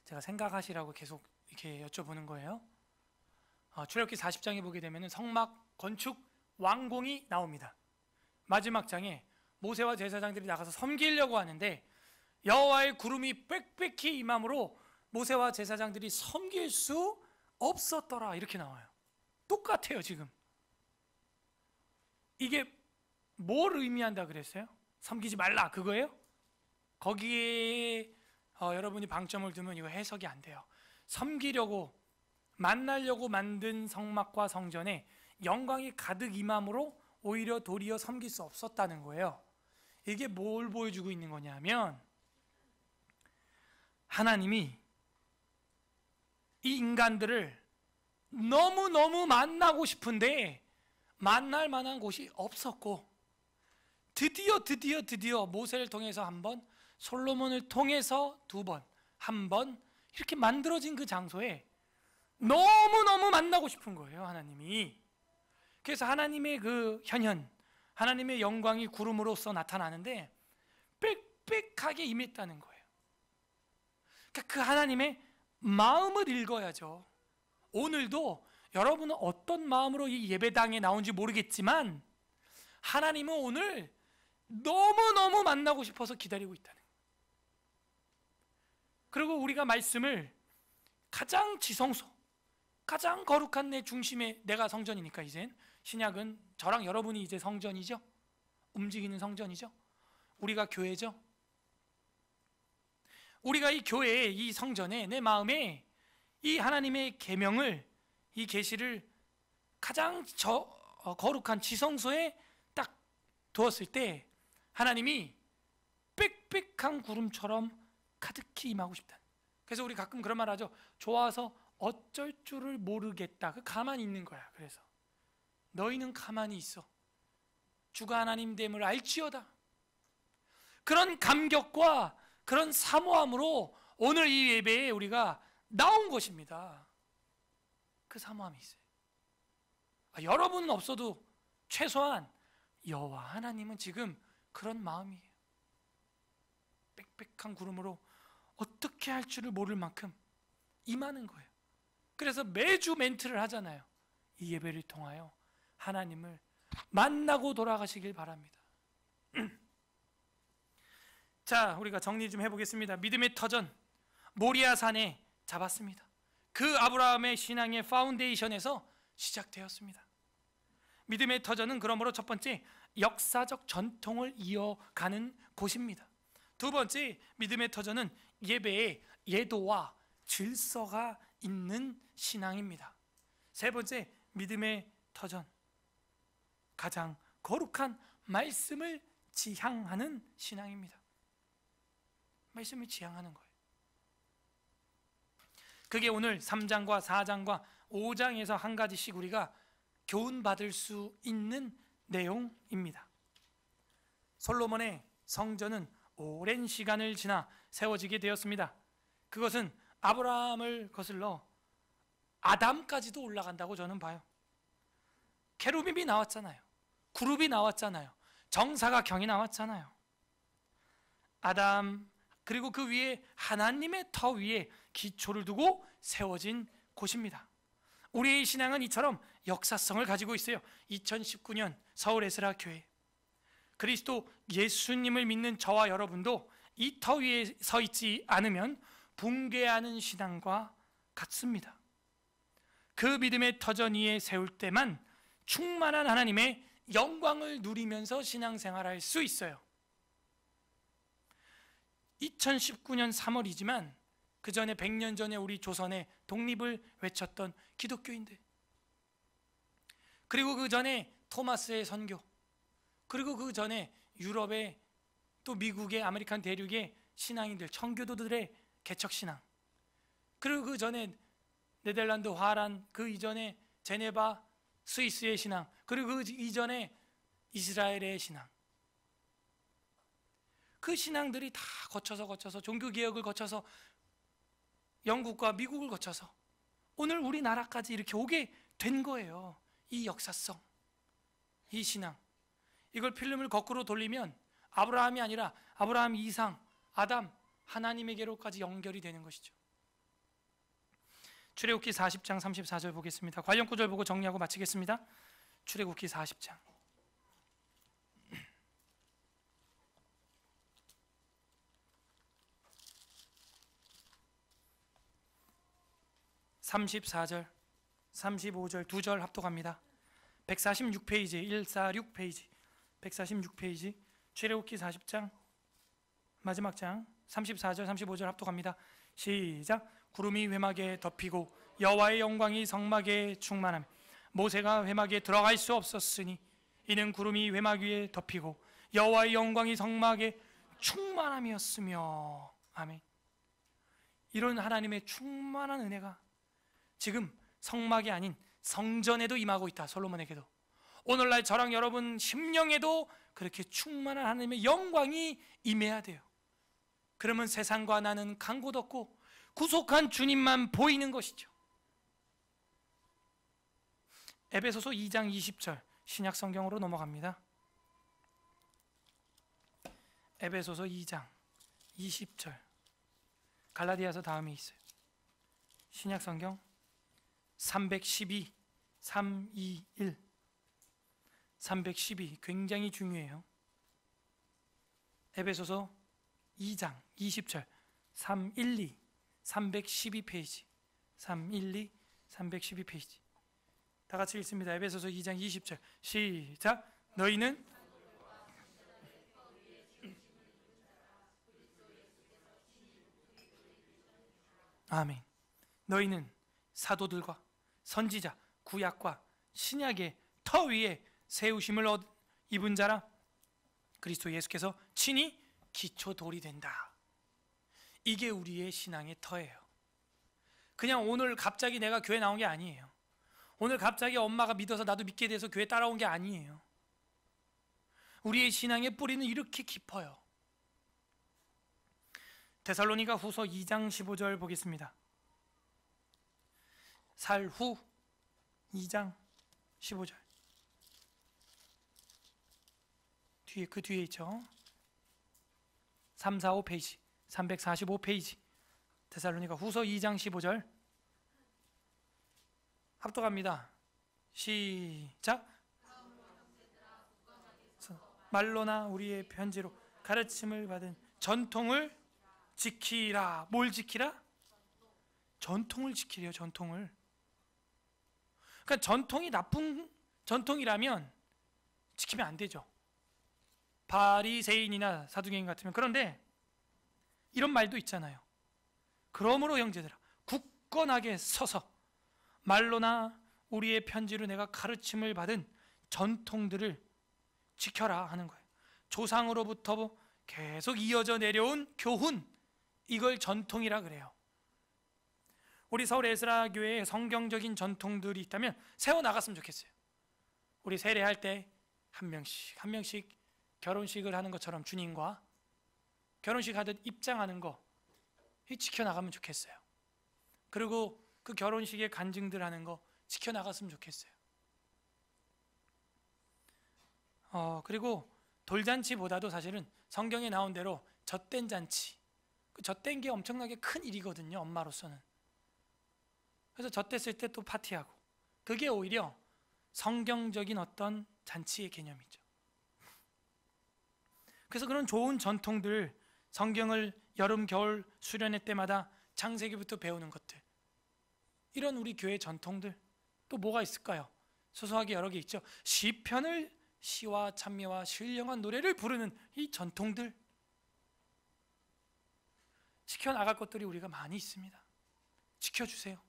제가 생각하시라고 계속 이렇게 여쭤보는 거예요. 출애굽기 40장에 보게 되면 성막 건축 완공이 나옵니다. 마지막 장에 모세와 제사장들이 나가서 섬기려고 하는데 여호와의 구름이 빽빽히 임함으로 모세와 제사장들이 섬길 수 없었더라, 이렇게 나와요. 똑같아요 지금. 이게 뭘 의미한다 그랬어요? 섬기지 말라 그거예요? 거기에 여러분이 방점을 두면 이거 해석이 안 돼요. 섬기려고 만나려고 만든 성막과 성전에 영광이 가득 임함으로 오히려 도리어 섬길 수 없었다는 거예요. 이게 뭘 보여주고 있는 거냐면 하나님이 이 인간들을 너무너무 만나고 싶은데 만날 만한 곳이 없었고 드디어 모세를 통해서 한 번, 솔로몬을 통해서 두 번, 한 번 이렇게 만들어진 그 장소에 너무너무 만나고 싶은 거예요 하나님이. 그래서 하나님의 그 현현, 하나님의 영광이 구름으로써 나타나는데 빽빽하게 임했다는 거예요. 그러니까 그 하나님의 마음을 읽어야죠. 오늘도 여러분은 어떤 마음으로 이 예배당에 나온지 모르겠지만 하나님은 오늘 너무너무 만나고 싶어서 기다리고 있다는 거예요. 그리고 우리가 말씀을 가장 지성소, 가장 거룩한 내 중심에, 내가 성전이니까 이젠 신약은 저랑 여러분이 이제 성전이죠. 움직이는 성전이죠. 우리가 교회죠. 우리가 이 교회에, 이 성전에, 내 마음에 이 하나님의 계명을, 이 계시를 가장 거룩한 지성소에 딱 두었을 때 하나님이 빽빽한 구름처럼 가득히 임하고 싶다. 그래서 우리 가끔 그런 말 하죠. 좋아서 어쩔 줄을 모르겠다. 그 가만히 있는 거야. 그래서 너희는 가만히 있어. 주가 하나님 됨을 알지어다. 그런 감격과 그런 사모함으로 오늘 이 예배에 우리가 나온 것입니다. 그 사모함이 있어요. 여러분은 없어도 최소한 여호와 하나님은 지금 그런 마음이에요. 빽빽한 구름으로 어떻게 할 줄을 모를 만큼 임하는 거예요. 그래서 매주 멘트를 하잖아요. 이 예배를 통하여 하나님을 만나고 돌아가시길 바랍니다. 자, 우리가 정리 좀 해보겠습니다. 믿음의 터전 모리아산에 잡았습니다. 그 아브라함의 신앙의 파운데이션에서 시작되었습니다. 믿음의 터전은 그러므로 첫 번째, 역사적 전통을 이어가는 곳입니다. 두 번째, 믿음의 터전은 예배의 예도와 질서가 있는 신앙입니다. 세 번째, 믿음의 터전, 가장 거룩한 말씀을 지향하는 신앙입니다. 말씀을 지향하는 거예요. 그게 오늘 3장과 4장과 5장에서 한 가지씩 우리가 교훈받을 수 있는 내용입니다. 솔로몬의 성전은 오랜 시간을 지나 세워지게 되었습니다. 그것은 아브라함을 거슬러 아담까지도 올라간다고 저는 봐요. 케루빔이 나왔잖아요. 그룹이 나왔잖아요. 정사각형이 나왔잖아요. 아담, 그리고 그 위에 하나님의 터 위에 기초를 두고 세워진 곳입니다. 우리의 신앙은 이처럼 역사성을 가지고 있어요. 2019년 서울 에스라 교회, 그리스도 예수님을 믿는 저와 여러분도 이 터 위에 서 있지 않으면 붕괴하는 신앙과 같습니다. 그 믿음의 터전 위에 세울 때만 충만한 하나님의 영광을 누리면서 신앙생활할 수 있어요. 2019년 3월이지만 그 전에 100년 전에 우리 조선의 독립을 외쳤던 기독교인들, 그리고 그 전에 토마스의 선교, 그리고 그 전에 유럽의 또 미국의 아메리칸 대륙의 신앙인들, 청교도들의 개척신앙, 그리고 그 전에 네덜란드 화란, 그 이전에 제네바 스위스의 신앙, 그리고 그 이전에 이스라엘의 신앙, 그 신앙들이 다 거쳐서 종교개혁을 거쳐서 영국과 미국을 거쳐서 오늘 우리나라까지 이렇게 오게 된 거예요. 이 역사성, 이 신앙. 이걸 필름을 거꾸로 돌리면 아브라함이 아니라 아브라함 이상, 아담, 하나님에게로까지 연결이 되는 것이죠. 출애굽기 40장 34절 보겠습니다. 관련 구절 보고 정리하고 마치겠습니다. 출애굽기 40장. (34절) 35절 두 절 합독합니다. 146페이지 146페이지 146페이지 출애굽기 40장 마지막 장 34절 35절 합독합니다. 시작. 구름이 회막에 덮이고 여호와의 영광이 성막에 충만하며 모세가 회막에 들어갈 수 없었으니 이는 구름이 회막 위에 덮이고 여호와의 영광이 성막에 충만함이었으며. 아멘. 이런 하나님의 충만한 은혜가 지금 성막이 아닌 성전에도 임하고 있다. 솔로몬에게도. 오늘날 저랑 여러분 심령에도 그렇게 충만한 하나님의 영광이 임해야 돼요. 그러면 세상과 나는 간 곳 없고 구속한 주님만 보이는 것이죠. 에베소서 2장 20절 신약 성경으로 넘어갑니다. 에베소서 2장 20절 갈라디아서 다음에 있어요. 신약 성경 312 321 312 굉장히 중요해요. 에베소서 2장 20절 312 312페이지 312 312페이지 다 같이 읽습니다. 에베소서 2장 20절 시작. 너희는 아멘. 너희는 사도들과 선지자 구약과 신약의 터 위에 세우심을 입은 자라 그리스도 예수께서 친히 기초돌이 된다. 이게 우리의 신앙의 터예요. 그냥 오늘 갑자기 내가 교회 나온 게 아니에요. 오늘 갑자기 엄마가 믿어서 나도 믿게 돼서 교회 따라온 게 아니에요. 우리의 신앙의 뿌리는 이렇게 깊어요. 데살로니가 후서 2장 15절 보겠습니다. 살후 2장 15절 뒤에 그 뒤에 있죠. 345페이지 345페이지 데살로니가 후서 2장 15절 합독합니다. 시작. 말로나 우리의 편지로 가르침을 받은 전통을 지키라. 뭘 지키라? 전통을 지키래요. 전통을. 그러니까 전통이 나쁜 전통이라면 지키면 안 되죠. 바리새인이나 사두개인 같으면. 그런데 이런 말도 있잖아요. 그러므로 형제들아 굳건하게 서서 말로나 우리의 편지로 내가 가르침을 받은 전통들을 지켜라 하는 거예요. 조상으로부터 계속 이어져 내려온 교훈, 이걸 전통이라 그래요. 우리 서울 에스라 교회에 성경적인 전통들이 있다면 세워나갔으면 좋겠어요. 우리 세례할 때 한 명씩 한 명씩 결혼식을 하는 것처럼 주님과 결혼식 하듯 입장하는 거 지켜나가면 좋겠어요. 그리고 그 결혼식에 간증들 하는 거 지켜나갔으면 좋겠어요. 그리고 돌잔치보다도 사실은 성경에 나온 대로 젖된 잔치, 그 젖된 게 엄청나게 큰 일이거든요. 엄마로서는. 그래서 젖됐을 때 또 파티하고, 그게 오히려 성경적인 어떤 잔치의 개념이죠. 그래서 그런 좋은 전통들, 성경을 여름, 겨울, 수련회 때마다 창세기부터 배우는 것들, 이런 우리 교회 전통들 또 뭐가 있을까요? 소소하게 여러 개 있죠. 시편을 시와 찬미와 신령한 노래를 부르는 이 전통들, 지켜나갈 것들이 우리가 많이 있습니다. 지켜주세요.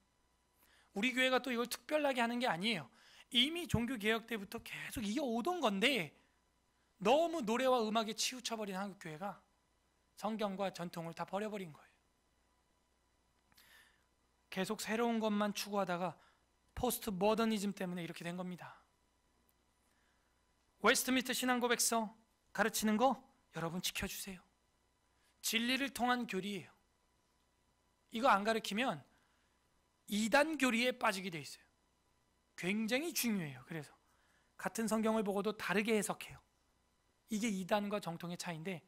우리 교회가 또 이걸 특별하게 하는 게 아니에요. 이미 종교개혁 때부터 계속 이어오던 건데 너무 노래와 음악에 치우쳐버린 한국 교회가 성경과 전통을 다 버려버린 거예요. 계속 새로운 것만 추구하다가 포스트 모더니즘 때문에 이렇게 된 겁니다. 웨스트민스터 신앙고백서 가르치는 거 여러분 지켜주세요. 진리를 통한 교리예요. 이거 안 가르치면 이단 교리에 빠지게 돼 있어요. 굉장히 중요해요. 그래서 같은 성경을 보고도 다르게 해석해요. 이게 이단과 정통의 차이인데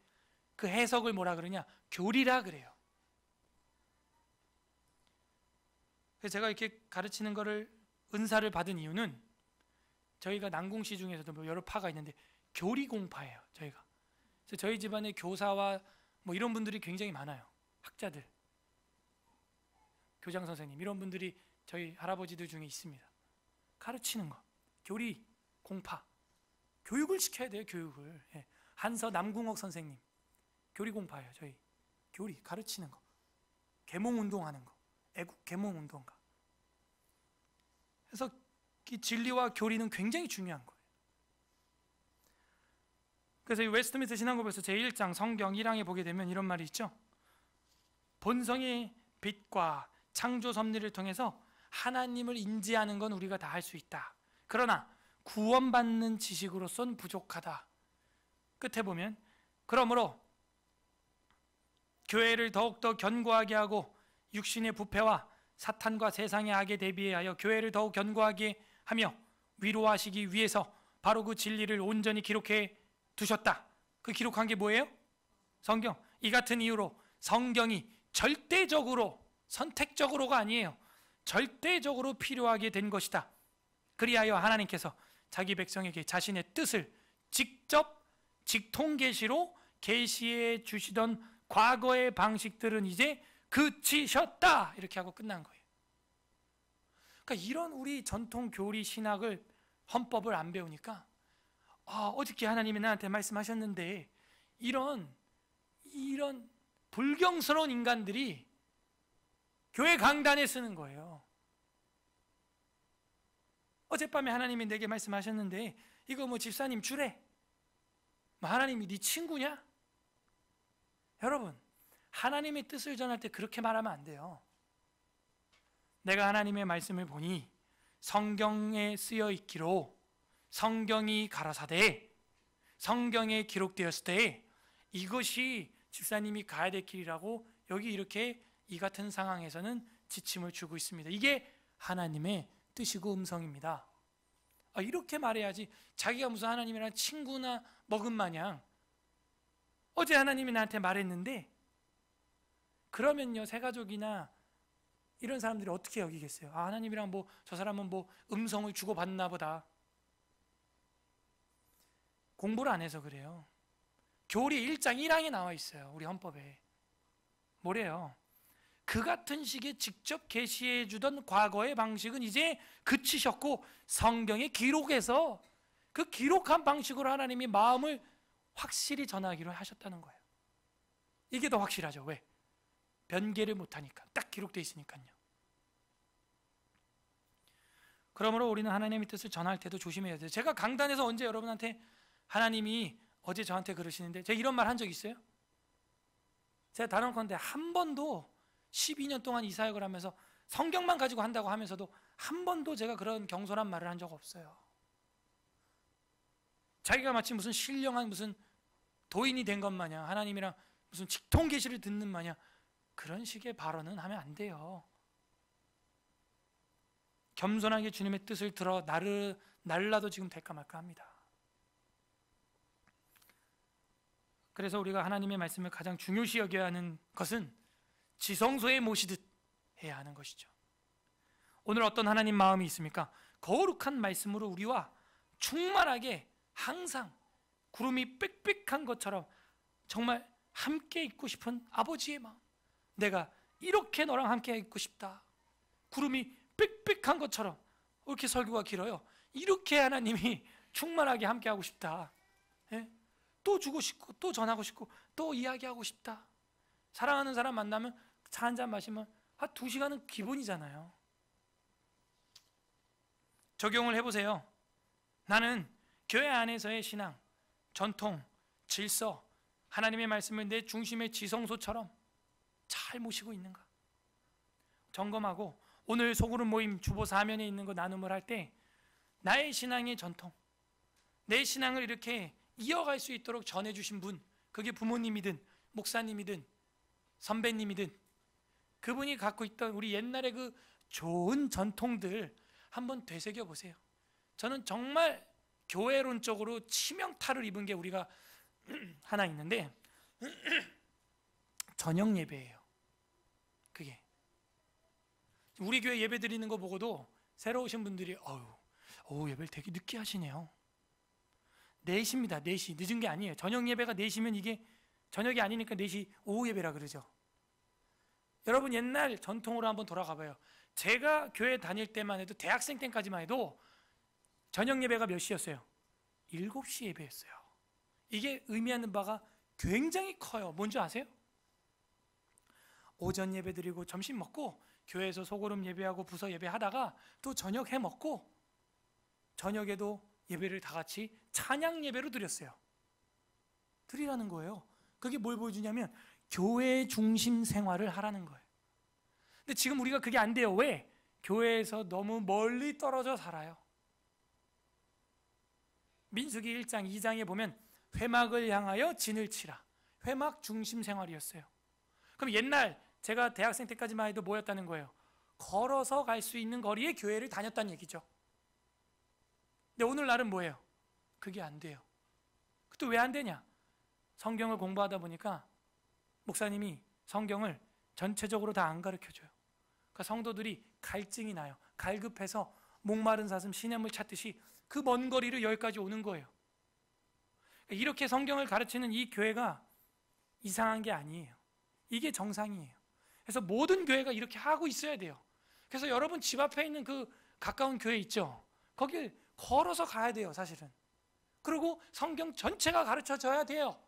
그 해석을 뭐라 그러냐? 교리라 그래요. 그래서 제가 이렇게 가르치는 거를 은사를 받은 이유는 저희가 난궁시 중에서도 뭐 여러 파가 있는데 교리공파예요. 저희가. 그래서 저희 집안에 교사와 뭐 이런 분들이 굉장히 많아요. 학자들, 교장 선생님 이런 분들이 저희 할아버지들 중에 있습니다. 가르치는 거, 교리, 공파, 교육을 시켜야 돼요. 교육을. 예. 한서 남궁옥 선생님 교리 공파예요. 저희 교리 가르치는 거, 계몽운동하는 거, 애국 계몽운동가. 그래서 이 진리와 교리는 굉장히 중요한 거예요. 그래서 이 웨스트민스터 신앙고백에서 제1장 성경 1항에 보게 되면 이런 말이 있죠. 본성의 빛과 창조 섭리를 통해서 하나님을 인지하는 건 우리가 다 할 수 있다. 그러나 구원받는 지식으로선 부족하다. 끝에 보면 그러므로 교회를 더욱더 견고하게 하고 육신의 부패와 사탄과 세상의 악에 대비하여 교회를 더욱 견고하게 하며 위로하시기 위해서 바로 그 진리를 온전히 기록해 두셨다. 그 기록한 게 뭐예요? 성경. 이 같은 이유로 성경이 절대적으로, 선택적으로가 아니에요. 절대적으로 필요하게 된 것이다. 그리하여 하나님께서 자기 백성에게 자신의 뜻을 직접 직통계시로 계시해 주시던 과거의 방식들은 이제 그치셨다. 이렇게 하고 끝난 거예요. 그러니까 이런 우리 전통 교리 신학을, 헌법을 안 배우니까 어저께 하나님이 나한테 말씀하셨는데 이런 불경스러운 인간들이 교회 강단에 쓰는 거예요. 어젯밤에 하나님이 내게 말씀하셨는데 이거 뭐 집사님 주래. 뭐 하나님이 네 친구냐? 여러분, 하나님의 뜻을 전할 때 그렇게 말하면 안 돼요. 내가 하나님의 말씀을 보니 성경에 쓰여 있기로 성경이 가라사대 성경에 기록되었을 때 이것이 집사님이 가야 될 길이라고 여기 이렇게 이 같은 상황에서는 지침을 주고 있습니다. 이게 하나님의 뜻이고 음성입니다. 이렇게 말해야지 자기가 무슨 하나님이랑 친구나 먹은 마냥 어제 하나님이 나한테 말했는데 그러면요 새가족이나 이런 사람들이 어떻게 여기겠어요? 하나님이랑 뭐 저 사람은 뭐 음성을 주고받나 보다. 공부를 안 해서 그래요. 교리 1장 1항에 나와 있어요. 우리 헌법에. 뭐래요? 그 같은 식의 직접 계시해 주던 과거의 방식은 이제 그치셨고 성경의 기록에서 그 기록한 방식으로 하나님이 마음을 확실히 전하기로 하셨다는 거예요. 이게 더 확실하죠. 왜? 변개를 못하니까. 딱 기록되어 있으니까요. 그러므로 우리는 하나님의 뜻을 전할 때도 조심해야 돼요. 제가 강단에서 언제 여러분한테 하나님이 어제 저한테 그러시는데 제가 이런 말 한 적 있어요? 제가 단언컨대 한 번도 12년 동안 이 사역을 하면서 성경만 가지고 한다고 하면서도 한 번도 제가 그런 경솔한 말을 한 적 없어요. 자기가 마치 무슨 신령한 무슨 도인이 된 것 마냥 하나님이랑 무슨 직통계시를 듣는 마냥 그런 식의 발언은 하면 안 돼요. 겸손하게 주님의 뜻을 들어 날라도 지금 될까 말까 합니다. 그래서 우리가 하나님의 말씀을 가장 중요시 여겨야 하는 것은 지성소에 모시듯 해야 하는 것이죠. 오늘 어떤 하나님 마음이 있습니까? 거룩한 말씀으로 우리와 충만하게 항상 구름이 빽빽한 것처럼 정말 함께 있고 싶은 아버지의 마음. 내가 이렇게 너랑 함께 있고 싶다. 구름이 빽빽한 것처럼. 이렇게 설교가 길어요. 이렇게 하나님이 충만하게 함께 하고 싶다. 예? 또 주고 싶고 또 전하고 싶고 또 이야기하고 싶다. 사랑하는 사람 만나면 차 한잔 마시면 2시간은 기본이잖아요. 적용을 해보세요. 나는 교회 안에서의 신앙, 전통, 질서, 하나님의 말씀을 내 중심의 지성소처럼 잘 모시고 있는가? 점검하고 오늘 소그룹 모임 주보 사면에 있는 거 나눔을 할 때 나의 신앙의 전통, 내 신앙을 이렇게 이어갈 수 있도록 전해주신 분, 그게 부모님이든 목사님이든 선배님이든 그분이 갖고 있던 우리 옛날의 그 좋은 전통들 한번 되새겨 보세요. 저는 정말 교회론적으로 치명타를 입은 게 우리가 하나 있는데 저녁 예배예요. 그게 우리 교회 예배 드리는 거 보고도 새로 오신 분들이 예배를 되게 늦게 하시네요. 4시입니다. 4시. 늦은 게 아니에요. 저녁 예배가 4시면 이게 저녁이 아니니까 4시 오후 예배라 그러죠. 여러분 옛날 전통으로 한번 돌아가 봐요. 제가 교회 다닐 때만 해도 대학생 때까지만 해도 저녁 예배가 몇 시였어요? 7시 예배였어요. 이게 의미하는 바가 굉장히 커요. 뭔지 아세요? 오전 예배 드리고 점심 먹고 교회에서 소그룹 예배하고 부서 예배하다가 또 저녁 해 먹고 저녁에도 예배를 다 같이 찬양 예배로 드렸어요. 드리라는 거예요. 그게 뭘 보여주냐면 교회 중심 생활을 하라는 거예요. 근데 지금 우리가 그게 안 돼요. 왜? 교회에서 너무 멀리 떨어져 살아요. 민수기 1장 2장에 보면 회막을 향하여 진을 치라. 회막 중심 생활이었어요. 그럼 옛날 제가 대학생 때까지만 해도 뭐였다는 거예요? 걸어서 갈 수 있는 거리에 교회를 다녔다는 얘기죠. 근데 오늘날은 뭐예요? 그게 안 돼요. 또 왜 안 되냐? 성경을 공부하다 보니까 목사님이 성경을 전체적으로 다 안 가르쳐줘요. 그러니까 성도들이 갈증이 나요. 갈급해서 목마른 사슴 시냇물 찾듯이 그 먼 거리를 여기까지 오는 거예요. 이렇게 성경을 가르치는 이 교회가 이상한 게 아니에요. 이게 정상이에요. 그래서 모든 교회가 이렇게 하고 있어야 돼요. 그래서 여러분 집 앞에 있는 그 가까운 교회 있죠? 거길 걸어서 가야 돼요, 사실은. 그리고 성경 전체가 가르쳐져야 돼요.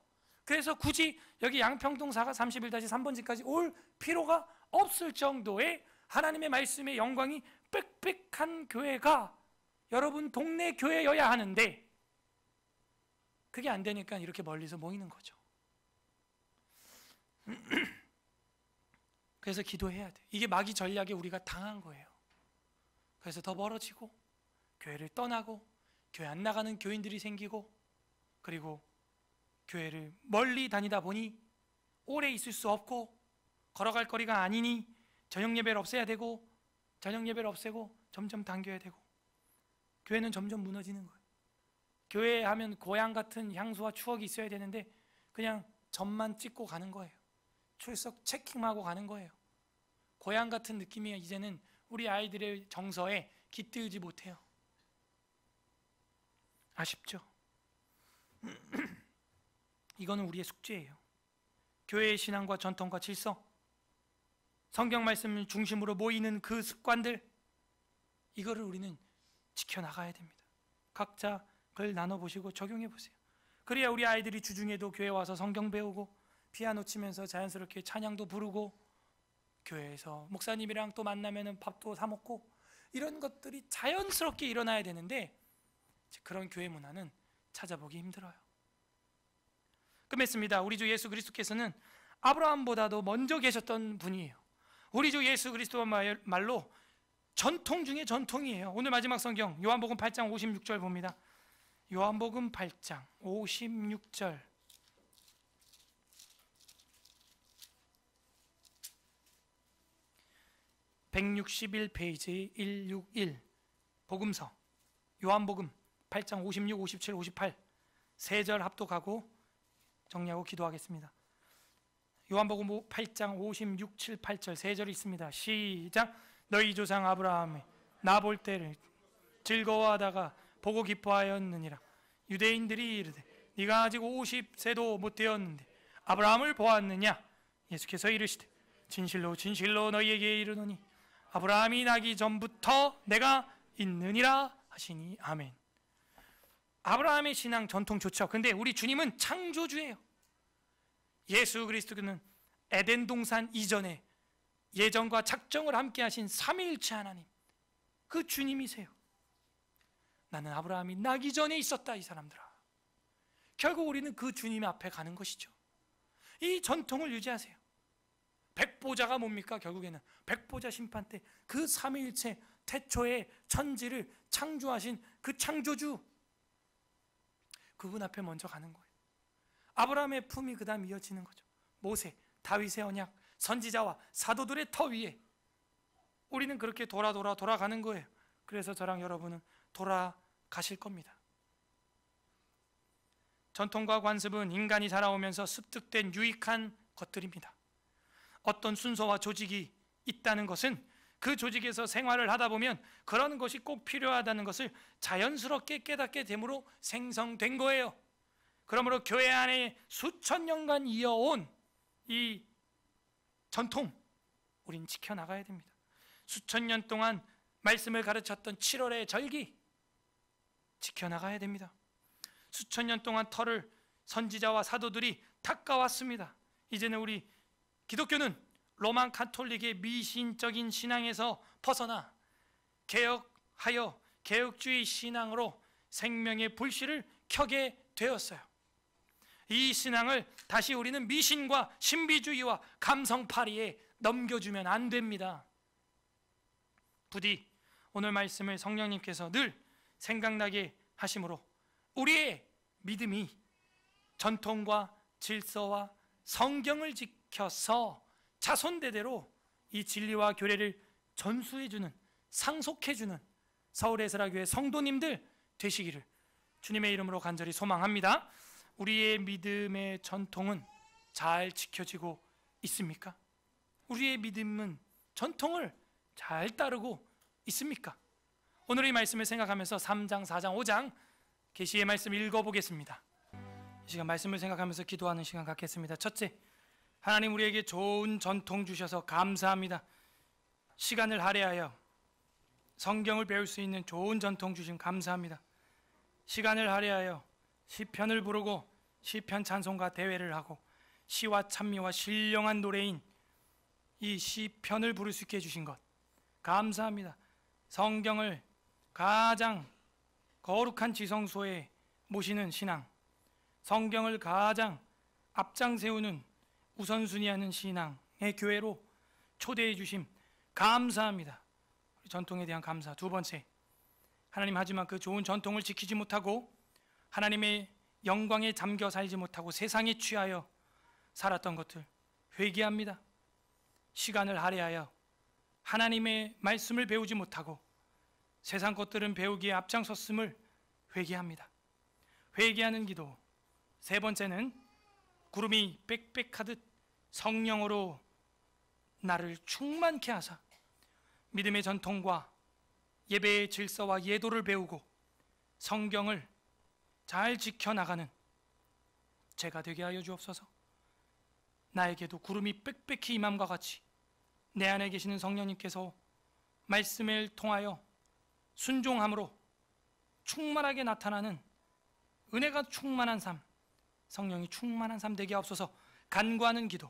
그래서 굳이 여기 양평동 31-3번지까지 올 필요가 없을 정도의 하나님의 말씀의 영광이 빽빽한 교회가 여러분 동네 교회여야 하는데 그게 안 되니까 이렇게 멀리서 모이는 거죠. 그래서 기도해야 돼. 이게 마귀 전략에 우리가 당한 거예요. 그래서 더 멀어지고 교회를 떠나고 교회 안 나가는 교인들이 생기고 그리고 교회를 멀리 다니다 보니 오래 있을 수 없고 걸어갈 거리가 아니니 저녁 예배를 없애야 되고 저녁 예배를 없애고 점점 당겨야 되고 교회는 점점 무너지는 거예요. 교회 하면 고향 같은 향수와 추억이 있어야 되는데 그냥 점만 찍고 가는 거예요. 출석 체킹하고 가는 거예요. 고향 같은 느낌이 이제는 우리 아이들의 정서에 깃들지 못해요. 아쉽죠? 이거는 우리의 숙제예요. 교회의 신앙과 전통과 질서, 성경 말씀을 중심으로 모이는 그 습관들, 이거를 우리는 지켜나가야 됩니다. 각자 그걸 나눠보시고 적용해보세요. 그래야 우리 아이들이 주중에도 교회 와서 성경 배우고 피아노 치면서 자연스럽게 찬양도 부르고 교회에서 목사님이랑 또 만나면 밥도 사 먹고 이런 것들이 자연스럽게 일어나야 되는데 그런 교회 문화는 찾아보기 힘들어요. 끝맺습니다. 우리 주 예수 그리스도께서는 아브라함보다도 먼저 계셨던 분이에요. 우리 주 예수 그리스도 말로 전통 중에 전통이에요. 오늘 마지막 성경 요한복음 8장 56절 봅니다. 요한복음 8장 56절. (161페이지) 161 복음서 요한복음 8장 56, 57, 58 세 절 합독하고 정리하고 기도하겠습니다. 요한복음 8장 56, 7, 8절 세 절이 있습니다. 시작. 너희 조상 아브라함이 나 볼 때를 즐거워하다가 보고 기뻐하였느니라. 유대인들이 이르되 네가 아직 50세도 못 되었는데 아브라함을 보았느냐? 예수께서 이르시되 진실로 진실로 너희에게 이르노니 아브라함이 나기 전부터 내가 있느니라 하시니. 아멘. 아브라함의 신앙 전통 좋죠. 근데 우리 주님은 창조주예요. 예수 그리스도는 에덴 동산 이전에 예정과 작정을 함께 하신 삼위일체 하나님, 그 주님이세요. 나는 아브라함이 나기 전에 있었다. 이 사람들아, 결국 우리는 그 주님 앞에 가는 것이죠. 이 전통을 유지하세요. 백보자가 뭡니까? 결국에는 백보자 심판 때 그 삼위일체 태초에 천지를 창조하신 그 창조주, 그분 앞에 먼저 가는 거예요. 아브라함의 품이 그 다음 이어지는 거죠. 모세, 다윗의 언약, 선지자와 사도들의 터 위에 우리는 그렇게 돌아가는 거예요. 그래서 저랑 여러분은 돌아가실 겁니다. 전통과 관습은 인간이 자라오면서 습득된 유익한 것들입니다. 어떤 순서와 조직이 있다는 것은 그 조직에서 생활을 하다 보면 그런 것이 꼭 필요하다는 것을 자연스럽게 깨닫게 됨으로 생성된 거예요. 그러므로 교회 안에 수천 년간 이어온 이 전통, 우린 지켜나가야 됩니다. 수천 년 동안 말씀을 가르쳤던 7월의 절기 지켜나가야 됩니다. 수천 년 동안 터를 선지자와 사도들이 닦아왔습니다. 이제는 우리 기독교는 로만 가톨릭의 미신적인 신앙에서 벗어나 개혁하여 개혁주의 신앙으로 생명의 불씨를 켜게 되었어요. 이 신앙을 다시 우리는 미신과 신비주의와 감성파리에 넘겨주면 안 됩니다. 부디 오늘 말씀을 성령님께서 늘 생각나게 하심으로 우리의 믿음이 전통과 질서와 성경을 지켜서 자손대대로 이 진리와 교례를 전수해주는, 상속해주는 서울에스라교회 성도님들 되시기를 주님의 이름으로 간절히 소망합니다. 우리의 믿음의 전통은 잘 지켜지고 있습니까? 우리의 믿음은 전통을 잘 따르고 있습니까? 오늘 이 말씀을 생각하면서 3장, 4장, 5장 계시의 말씀 읽어보겠습니다. 이 시간 말씀을 생각하면서 기도하는 시간 갖겠습니다. 첫째, 하나님 우리에게 좋은 전통 주셔서 감사합니다. 시간을 할애하여 성경을 배울 수 있는 좋은 전통 주신 감사합니다. 시간을 할애하여 시편을 부르고 시편 찬송가 대회를 하고 시와 찬미와 신령한 노래인 이 시편을 부를 수 있게 해주신 것 감사합니다. 성경을 가장 거룩한 지성소에 모시는 신앙, 성경을 가장 앞장 세우는 우선순위하는 신앙의 교회로 초대해 주심 감사합니다. 전통에 대한 감사. 두 번째, 하나님 하지만 그 좋은 전통을 지키지 못하고 하나님의 영광에 잠겨 살지 못하고 세상에 취하여 살았던 것들 회개합니다. 시간을 할애하여 하나님의 말씀을 배우지 못하고 세상 것들은 배우기에 앞장섰음을 회개합니다. 회개하는 기도. 세 번째는 구름이 빽빽하듯 성령으로 나를 충만케 하사 믿음의 전통과 예배의 질서와 예도를 배우고 성경을 잘 지켜나가는 제가 되게 하여 주옵소서. 나에게도 구름이 빽빽히 임함과 같이 내 안에 계시는 성령님께서 말씀을 통하여 순종함으로 충만하게 나타나는 은혜가 충만한 삶, 성령이 충만한 삶 되게 하옵소서. 간구하는 기도,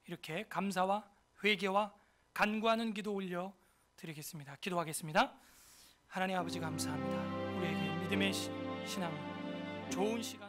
이렇게 감사와 회개와 간구하는 기도 올려 드리겠습니다. 기도하겠습니다. 하나님 아버지 감사합니다. 우리에게 믿음의 신앙, 좋은 시간